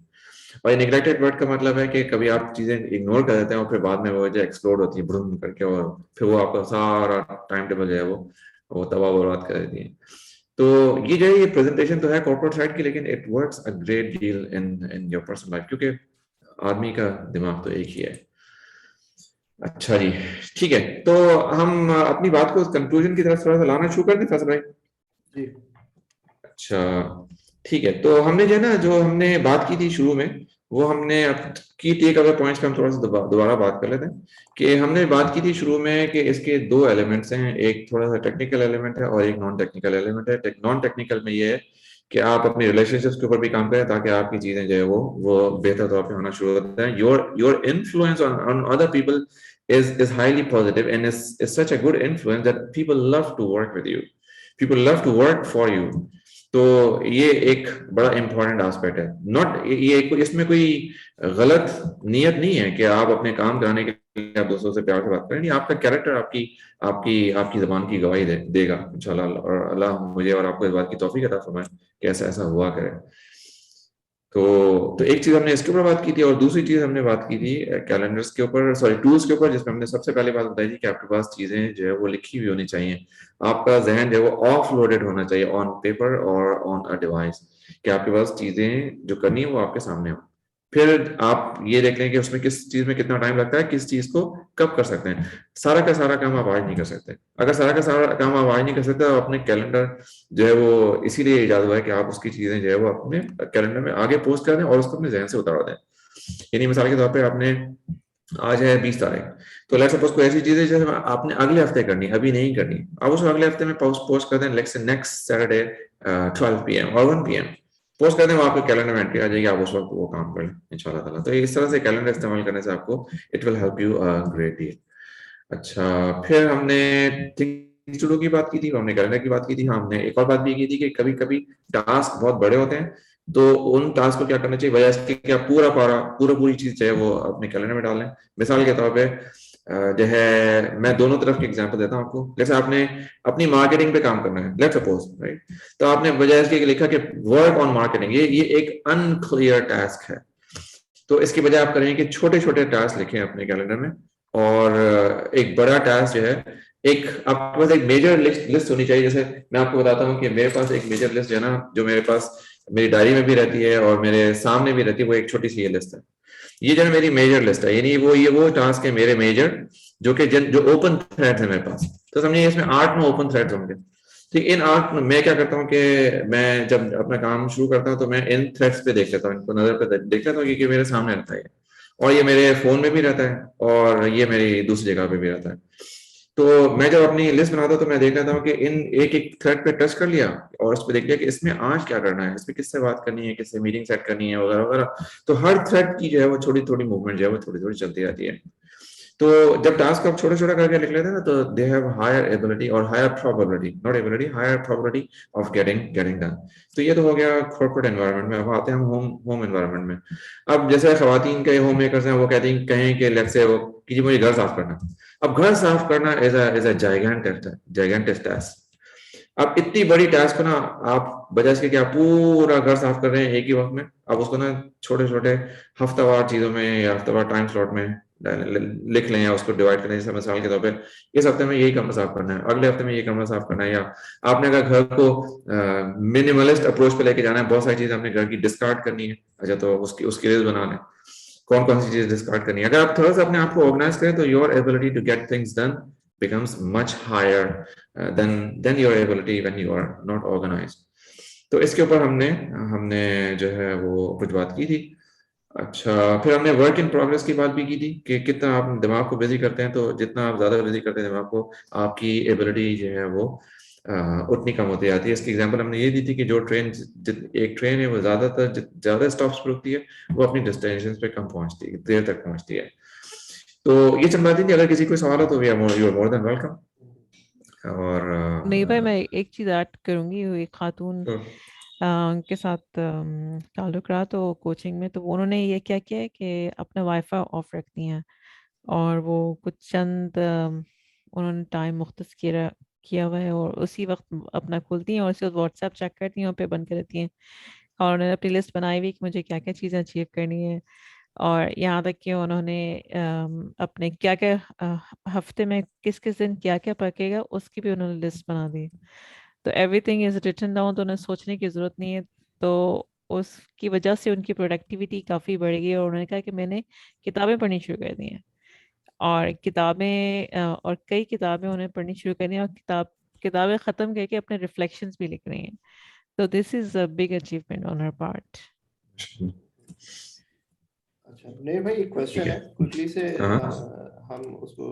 और नेग्लेक्टेड वर्ड का मतलब है कि कभी आप चीजें इग्नोर कर देते हैं और फिर बाद में वो जो एक्सप्लोड होती है बुम करके, और फिर वो आपका सारा टाइम टेबल जो है वो तबाह बर्बाद कर देती है। तो ये जो है ये प्रेजेंटेशन तो है कॉर्पोरेट साइड की, लेकिन it works a great deal in in your personal life, क्योंकि आदमी का दिमाग तो एक ही है। अच्छा जी, ठीक है। तो हम अपनी बात को कंक्लूजन की तरफ थोड़ा सा लाना शुरू कर दें फैसल भाई। जी अच्छा ठीक है, तो हमने जो है ना जो हमने बात की थी शुरू में, वो हमने अब की टेक अवे पॉइंट्स पे हम थोड़ा सा दोबारा बात कर लेते हैं। कि हमने बात की थी शुरू में कि इसके दो एलिमेंट्स हैं, एक थोड़ा सा टेक्निकल एलिमेंट है और एक नॉन टेक्निकल एलिमेंट है। नॉन टेक्निकल में ये है कि आप अपनी रिलेशनशिप्स के ऊपर भी काम करें ताकि आपकी चीजें जो है वो बेहतर तौर पे होना शुरू होता है। Your influence on other people is highly positive and is such a good influence that people love to work with you, people love to work for you। तो ये एक बड़ा इंपॉर्टेंट एस्पेक्ट है। नॉट ये इसमें कोई गलत नियत नहीं है कि आप अपने काम कराने के लिए आप दूसरों से प्यार से बात करें, नहीं, आपका कैरेक्टर आपकी आपकी आपकी जबान की गवाही देगा इंशाल्लाह। और अल्लाह मुझे और आपको इस बात की तौफीक अता फरमाए कि ऐसा ऐसा हुआ करे। तो एक चीज हमने इसके ऊपर बात की थी, और दूसरी चीज हमने बात की थी कैलेंडर्स के ऊपर, सॉरी टूल्स के ऊपर, जिसमें हमने सबसे पहले बात बताई थी कि आपके पास चीजें जो है वो लिखी हुई होनी चाहिए। आपका जहन जो है वो ऑफ लोडेड होना चाहिए ऑन पेपर और ऑन अ डिवाइस, कि आपके पास चीजें जो करनी है वो आपके सामने हो। फिर आप ये देख लें कि उसमें किस चीज में कितना टाइम लगता है, किस चीज को कब कर सकते हैं। सारा का सारा काम आप आज नहीं कर सकते। अगर सारा का सारा काम आप आज नहीं कर सकते तो अपने कैलेंडर जो है वो इसीलिए इजाद हुआ है कि आप उसकी चीजें जो है वो अपने कैलेंडर में आगे पोस्ट कर दें और उसको अपने जहन से उतार दें। यानी मिसाल के तौर पे आपने आज है 20 तारीख, तो लेट्स सपोज कोई ऐसी चीज है जैसे आपने अगले हफ्ते करनी, अभी नहीं करनी, आप उसको अगले हफ्ते में पोस्ट कर दें, let's say next Saturday 12 PM और 1 PM पोस्ट कर दें, वो आपके कैलेंडर में एंट्री आ जाएगी, आप उस वक्त वो काम कर लें इंशाल्लाह ताला। तो इस तरह से कैलेंडर इस्तेमाल करने से आपको it will help you great deal. अच्छा फिर हमने टू की बात की थी, हमने कैलेंडर की बात की थी, हमने एक और बात भी की थी कि कभी कभी टास्क बहुत बड़े होते हैं, तो उन टास्क को क्या करना चाहिए, बजाय इसके कि आप पूरी चीज जो है वो अपने कैलेंडर में डाल लें। मिसाल के तौर पे जो है मैं दोनों तरफ की एग्जांपल देता हूँ आपको। जैसे आपने अपनी मार्केटिंग पे काम करना है, लेट्स सपोज, राइट, तो आपने बजाय इसके लिखा कि वर्क ऑन मार्केटिंग, ये एक अनक्लियर टास्क है, तो इसकी बजाय आप करेंगे कि छोटे छोटे टास्क लिखें अपने कैलेंडर में, और एक बड़ा टास्क जो है, एक आपके पास एक मेजर लिस्ट होनी चाहिए। जैसे मैं आपको बताता हूँ कि मेरे पास एक मेजर लिस्ट है ना, जो मेरे पास मेरी डायरी में भी रहती है और मेरे सामने भी रहती है, वो एक छोटी सी ये लिस्ट है। ये जो है मेरी मेजर लिस्ट है, यानी वो टास्क है मेरे मेजर, जो ओपन थ्रेड्स है मेरे पास। तो समझिए इसमें 8-9 ओपन थ्रेड्स होंगे। ठीक, इन 8 मैं क्या करता हूँ कि मैं जब अपना काम शुरू करता हूँ तो मैं इन थ्रेड्स पे देख लेता हूँ, इनको नजर पे देख लेता हूँ, क्योंकि मेरे सामने रहता है, और ये मेरे फोन में भी रहता है और ये मेरी दूसरी जगह पे भी रहता है। तो मैं जब अपनी लिस्ट बनाता हूँ तो मैं देख लेता हूँ कि इन एक एक थ्रेड पे टच कर लिया और उस पर देख लिया कि इसमें आज क्या करना है, इसमें किससे बात करनी है, किससे मीटिंग सेट करनी है, वगैरह वगैरह। तो हर थ्रेड की जो है वो थोड़ी थोड़ी मूवमेंट जो है वो थोड़ी थोड़ी चलती रहती है। तो जब टास्क आप छोटे छोटा करके लिख लेते हैं ना, तो दे हैव हायर एबिलिटी और higher probability, not ability, higher probability of getting done. तो ये तो हो गया कॉर्पोरेट एनवायरनमेंट में। अब आते हैं हम होम एनवायरनमेंट में। अब जैसे खवातीन के होम मेकर्स हैं, वो कहती हैं, कहें कि लेट्स से वो कि जी मुझे घर साफ करना। अब घर साफ करना इज अ जाइगेंटिक टास्क। अब इतनी बड़ी टास्क को ना, आप बजाय इसके कि आप पूरा घर साफ कर रहे हैं एक ही वक्त में, आप उसको ना छोटे छोटे हफ्तावार चीजों में या हफ्तावार टाइम स्लॉट में लिख लें, या उसको डिवाइड करें। जैसे मिसाल के तौर पे इस हफ्ते में यही कमरा साफ करना है, अगले हफ्ते में ये कमरा साफ करना है, या आपने अगर घर को मिनिमलिस्ट अप्रोच पे लेके जाना है, बहुत सारी चीजें आपने घर की डिस्कार्ड करनी है, अच्छा तो उसकी लिस्ट बना लें, कौन कौन सी चीज डिस्कार्ड करनी है। अगर आप थोड़ा सा अपने आप को ऑर्गेनाइज करें तो your ability to get things done becomes much higher than your ability when you are not organized। तो इसके ऊपर हमने हमने जो है वो कुछ बात की थी। अच्छा, फिर हमने वर्क इन प्रोग्रेस की बात भी की थी कि कितना आप दिमाग को बिजी करते हैं, तो जितना आप ज्यादा बिजी करते हैं दिमाग को, आपकी एबिलिटी जो है वो उतनी कम होती जाती है। इसकी एग्जांपल हमने ये दी थी कि जो एक ट्रेन है वो ज्यादा स्टॉप्स पर रुकती है, वो अपनी डेस्टिनेशन पे कम पहुंचती है, देर तक पहुंचती है। तो ये चंद बातें थी। अगर किसी को सवाल हो तो we are you are more than welcome. और नहीं भाई, मैं एक चीज ऐड करूंगी। वो एक खातून तो के साथ ताल्लुक रहा तो कोचिंग में, तो उन्होंने ये क्या किया है कि अपना वाईफाई ऑफ रखती हैं, और वो कुछ चंद उन्होंने टाइम मुख्तस किया हुआ है, और उसी वक्त अपना खोलती हैं और उसी वक्त व्हाट्सएप चेक करती हैं और पे बंद कर देती हैं। और उन्होंने अपनी लिस्ट बनाई हुई कि मुझे क्या क्या चीज़ें अचीव करनी है, और यहाँ तक कि उन्होंने अपने क्या क्या हफ्ते में किस किस दिन क्या क्या पकेगा उसकी भी उन्होंने लिस्ट बना दी। तो एवरीथिंग इज रिटन डाउन, तो उन्हें सोचने की जरूरत नहीं है। तो उसकी वजह से उनकी प्रोडक्टिविटी काफ़ी बढ़ गई, और उन्होंने कहा कि मैंने किताबें पढ़नी शुरू कर दी हैं, और और कई किताबें उन्हें पढ़नी शुरू करनी है, और किताबें ख़त्म करके अपने रिफ्लेक्शंस भी लिख रही हैं। तो this is a big achievement on her part. अच्छा नहीं भाई, एक ठीक क्वेश्चन है। है क्विकली से, हाँ हम उसको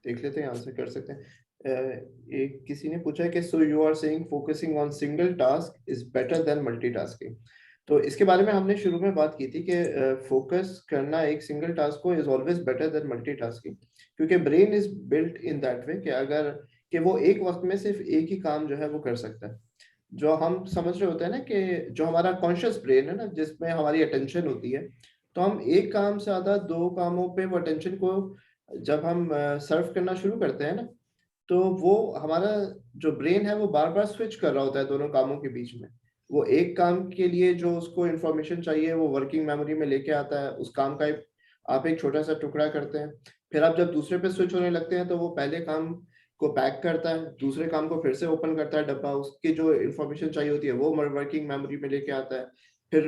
देख लेते हैं, आंसर कर सकते हैं। एक किसी ने पूछा है कि so you are saying focusing on single task is better than multitasking. तो इसके बारे में हमने शुरू में बात की थी कि फोकस करना एक सिंगल टास्क को is always better than multitasking, क्योंकि brain is built in that way कि वो एक वक्त में सिर्फ एक ही काम जो है वो कर सकता है। जो हम समझ रहे होते हैं ना कि जो हमारा कॉन्शियस ब्रेन है ना, जिसमें हमारी अटेंशन होती है, तो हम एक काम से ज्यादा दो कामों पे वो अटेंशन को जब हम सर्व करना शुरू करते हैं ना, तो वो हमारा जो ब्रेन है वो बार बार स्विच कर रहा होता है दोनों कामों के बीच में। वो एक काम के लिए जो उसको इंफॉर्मेशन चाहिए वो वर्किंग मेमोरी में लेके आता है, उस काम का आप एक छोटा सा टुकड़ा करते हैं। फिर आप जब दूसरे पे स्विच होने लगते हैं तो वो पहले काम को पैक करता है, दूसरे काम को फिर से ओपन करता है डब्बा, उसकी जो इंफॉर्मेशन चाहिए होती है वो वर्किंग मेमोरी में लेके आता है। फिर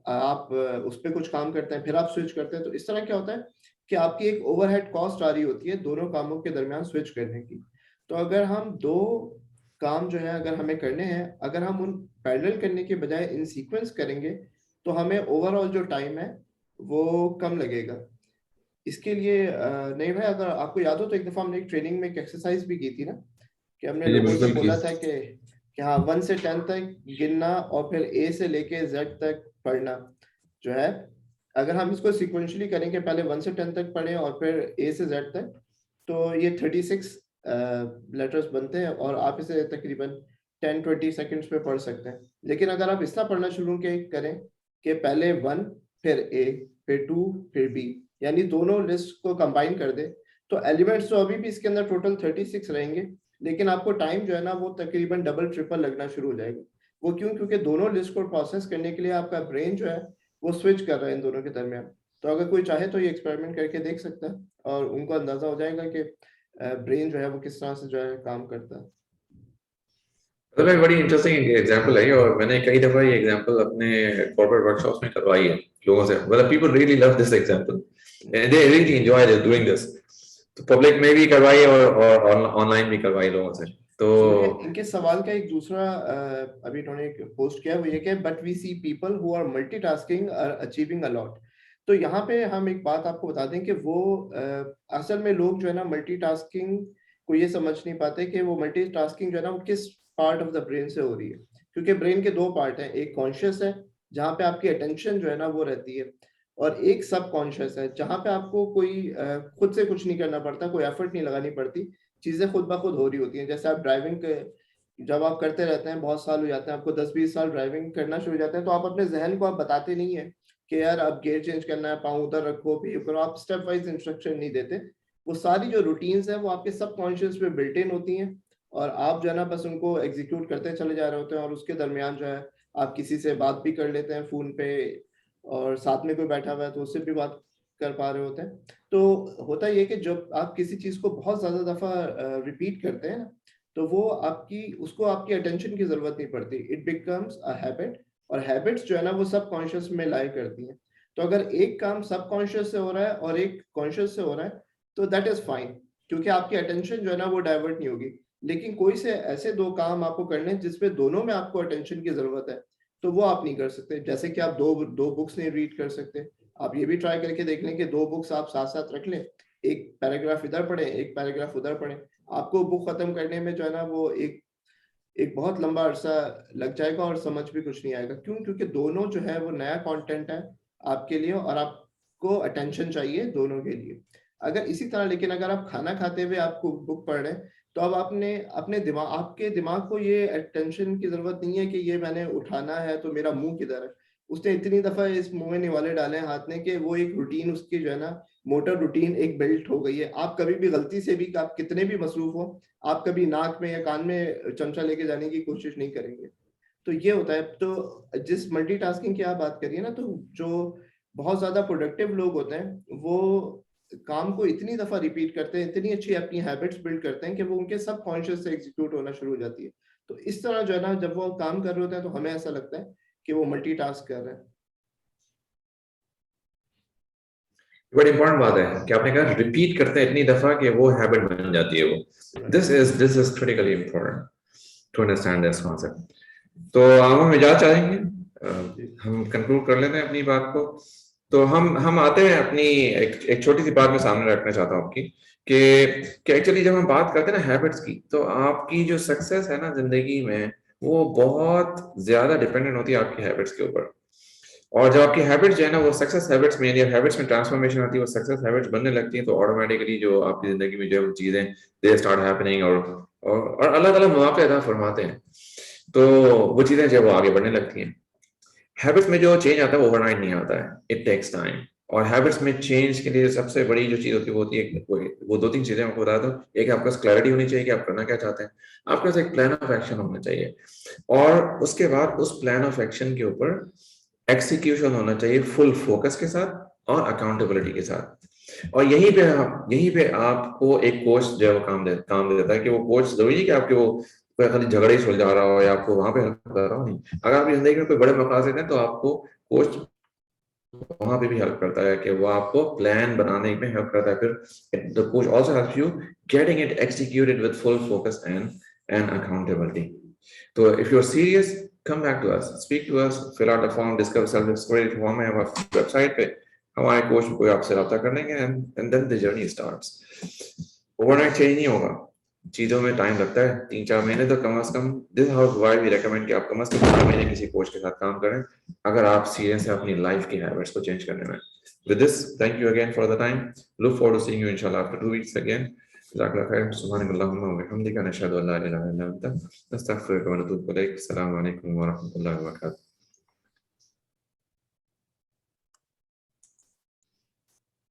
आप उस पर कुछ काम करते हैं, फिर आप स्विच करते हैं। तो इस तरह क्या होता है कि आपकी एक ओवरहेड कॉस्ट आ रही होती है दोनों कामों के दरमियान स्विच करने की। तो अगर हम दो काम जो है अगर हमें करने हैं, अगर हम उन पैरेलल करने के बजाय इन सीक्वेंस करेंगे, तो हमें ओवरऑल जो टाइम है वो कम लगेगा। इसके लिए नहीं भाई, अगर आपको याद हो तो एक दफा हमने एक ट्रेनिंग में एक एक्सरसाइज भी की थी ना, कि हमने जी लोगों से बिल्कुल बोला था कि हाँ 1 से 10 तक गिनना और फिर ए से लेके जेड तक पढ़ना जो है। अगर हम इसको सिक्वेंशली करेंगे, पहले 1 से 10 तक पढ़ें और फिर ए से जेड तक, तो ये 36 लेटर्स बनते हैं और आप इसे तकरीबन 10-20 सेकंड्स में पढ़ सकते हैं। लेकिन अगर आप इस तरह पढ़ना शुरू करें कि पहले 1 फिर A फिर 2 फिर B, यानी दोनों लिस्ट को कंबाइन कर दे, तो एलिमेंट्स तो अभी भी इसके अंदर टोटल 36 रहेंगे, लेकिन आपको टाइम जो है ना वो तकरीबन डबल ट्रिपल लगना शुरू हो जाएगा। वो क्यों? क्योंकि दोनों लिस्ट को प्रोसेस करने के लिए आपका ब्रेन जो है वो स्विच कर रहा है इन दोनों के दरमियान। तो अगर कोई चाहे तो ये एक्सपेरिमेंट करके देख सकता है और उनको अंदाजा हो जाएगा कि ब्रेन जो है वो किस तरह से जो है काम करता है। तो भाई बड़ी इंटरेस्टिंग एग्जांपल है और मैंने कई दफा ये एग्जांपल अपने कॉर्पोरेट वर्कशॉप्स में करवाई है लोगों से। मतलब people really love this example and they really enjoy doing this. तो पब्लिक में भी करवाई और ऑनलाइन भी करवाई लोगों से। तो इनके सवाल का एक दूसरा अभी इन्होंने पोस्ट किया, वो ये कि but we see people who are multitasking are achieving a lot. तो यहाँ पे हम एक बात आपको बता दें कि वो असल में लोग जो है ना मल्टीटास्किंग को ये समझ नहीं पाते कि वो मल्टीटास्किंग जो है ना वो किस पार्ट ऑफ द ब्रेन से हो रही है। क्योंकि ब्रेन के दो पार्ट हैं, एक कॉन्शियस है जहाँ पे आपकी अटेंशन जो है ना वो रहती है, और एक सब कॉन्शियस है जहाँ पे आपको कोई खुद से कुछ नहीं करना पड़ता, कोई एफर्ट नहीं लगानी पड़ती, चीजें खुद ब खुद हो रही होती हैं। जैसे आप ड्राइविंग जब आप करते रहते हैं, बहुत साल हो जाते हैं आपको, 10-20 साल ड्राइविंग करना शुरू हो जाते हैं, तो आप अपने जहन को आप बताते नहीं है कि यार अब गियर चेंज करना है, पाँव उधर रखो, फिर करो, आप स्टेप वाइज इंस्ट्रक्शन नहीं देते। वो सारी जो रूटीन्स है वो आपके सब कॉन्शियस में बिल्ट इन होती हैं और आप जो है ना बस उनको एग्जीक्यूट करते चले जा रहे होते हैं। और उसके दरमियान जो है आप किसी से बात भी कर लेते हैं फोन पे, और साथ में कोई बैठा हुआ है तो उससे भी बात कर पा रहे होते हैं। तो होता ये कि जब आप किसी चीज को बहुत ज्यादा दफा रिपीट करते हैं ना, तो वो उसको आपकी अटेंशन की जरूरत नहीं पड़ती, इट बिकम्स अ हैबिट। और हैबिट्स जो है ना वो सब कॉन्शियस में लाई करती हैं। तो अगर एक काम सब कॉन्शियस से हो रहा है और एक कॉन्शियस से हो रहा है तो दैट इज फाइन, क्योंकि आपकी अटेंशन जो है ना वो डाइवर्ट नहीं होगी। लेकिन कोई से ऐसे दो काम आपको करने हैं जिसमें दोनों में आपको अटेंशन की जरूरत है, तो वो आप नहीं कर सकते। जैसे कि आप दो बुक्स नहीं रीड कर सकते। आप ये भी ट्राई करके देख लें कि दो बुक्स आप साथ साथ रख लें, एक पैराग्राफ इधर पढ़े एक पैराग्राफ उधर पढ़े, आपको बुक खत्म करने में जो है ना वो एक बहुत लंबा अरसा लग जाएगा और समझ भी कुछ नहीं आएगा। क्यों? क्योंकि दोनों जो है वो नया कंटेंट है आपके लिए और आपको अटेंशन चाहिए दोनों के लिए। अगर इसी तरह, लेकिन अगर आप खाना खाते हुए आपको बुक पढ़ रहे हैं, तो अब आपके दिमाग को ये अटेंशन की जरूरत नहीं है कि ये मैंने उठाना है तो मेरा मुंह किधर है। उसने इतनी दफा इस मुंह में निवाले डाले हैं हाथ ने कि वो एक रूटीन उसकी जो है ना मोटर रूटीन एक बिल्ट हो गई है। आप कभी भी गलती से भी, आप कितने भी मसरूफ हो, आप कभी नाक में या कान में चमचा लेके जाने की कोशिश नहीं करेंगे। तो ये होता है। तो जिस मल्टीटास्किंग की आप बात करिए ना, तो जो बहुत ज्यादा प्रोडक्टिव लोग होते हैं वो काम को इतनी दफा रिपीट करते हैं, इतनी अच्छी अपनी हैबिट्स बिल्ड करते हैं कि वो उनके सब कॉन्शियस से एग्जीक्यूट होना शुरू हो जाती है। तो इस तरह जो है ना जब वो काम कर रहे होते हैं तो हमें ऐसा लगता है कि वो मल्टीटास्क कर रहे हैं। बड़ी इंपॉर्टेंट बात है कि आपने कहा रिपीट करते हैं इतनी दफा कि वो हैबिट बन जाती है वो। This is critically important to understand this concept. तो हम इजाजत चाहेंगे, हम कंक्लूड कर लेते हैं अपनी बात को। तो हम आते हैं अपनी एक छोटी सी बात में सामने रखना चाहता हूँ आपकी कि एक्चुअली जब हम बात करते हैं ना हैबिट्स की, तो आपकी जो सक्सेस है ना जिंदगी में वो बहुत ज्यादा डिपेंडेंट होती है आपकी हैबिट्स के ऊपर। और जब आपकी हैबिट्स जो है ना वो सक्सेस हैबिट्स में या हैबिट्स में ट्रांसफॉर्मेशन आती है, वो सक्सेस हैबिट्स बनने लगती है, तो ऑटोमेटिकली जो आपकी जिंदगी में जो चीजें दे स्टार्ट हैपनिंग और अलग अलग मौके अदा फरमाते हैं, तो वो चीजें जो है वो आगे बढ़ने लगती हैं। हैबिट्स में जो चेंज आता है वो ओवरनाइट नहीं आता है, इट टेक्स टाइम। और हैबिट्स में चेंज के लिए सबसे बड़ी जो चीज होती है वो दो तीन चीजें आपको बता दो। एक, आपके पास क्लैरिटी होनी चाहिए कि आप करना क्या चाहते हैं, आपके पास एक प्लान ऑफ एक्शन होना चाहिए, और उसके बाद उस प्लान ऑफ एक्शन के ऊपर एक्सिक्यूशन होना चाहिए फुल फोकस के साथ और अकाउंटेबिलिटी के साथ। और यहीं पे आपको एक कोच जो है वो काम देता है कि वो कोच जरूरी नहीं कि आपके वो खाली झगड़े ही सुलझा रहा हो या आपको वहां पे हेल्प कर रहा हो, नहीं। अगर आपकी जिंदगी में कोई बड़े मकासद हैं तो आपको कोच वहां पे भी हेल्प करता है कि वो आपको प्लान बनाने में हेल्प करता है। फिर the coach also helps you getting it executed with full focus and accountability. तो if you are serious, come back to us, speak to us, fill out the form, discover self-discovery form है हमारे website पे, हमारे coach कोई आपसे रब्ता कर लेंगे and then the journey starts। Overnight change नहीं होगा, चीजों में टाइम लगता है, 3-4 महीने तो कम से कम। This how why we recommend कि आप कम से कम 3 महीने किसी कोच के साथ काम करें अगर आप सीरियस हैं अपनी लाइफ की हैबिट्स को चेंज करने में। With this, thank you again for the time. Look forward to seeing you inshallah after 2 weeks again. जज़ाकल्लाह खैर, सुब्हानकल्लाहुम्मा व बिहम्दिका, नशहदु अन ला इलाहा इल्ला अंता, नस्तगफिरुका व नतूबु इलैक। अस्सलामु अलैकुम व रहमतुल्लाहि व बरकातुहू।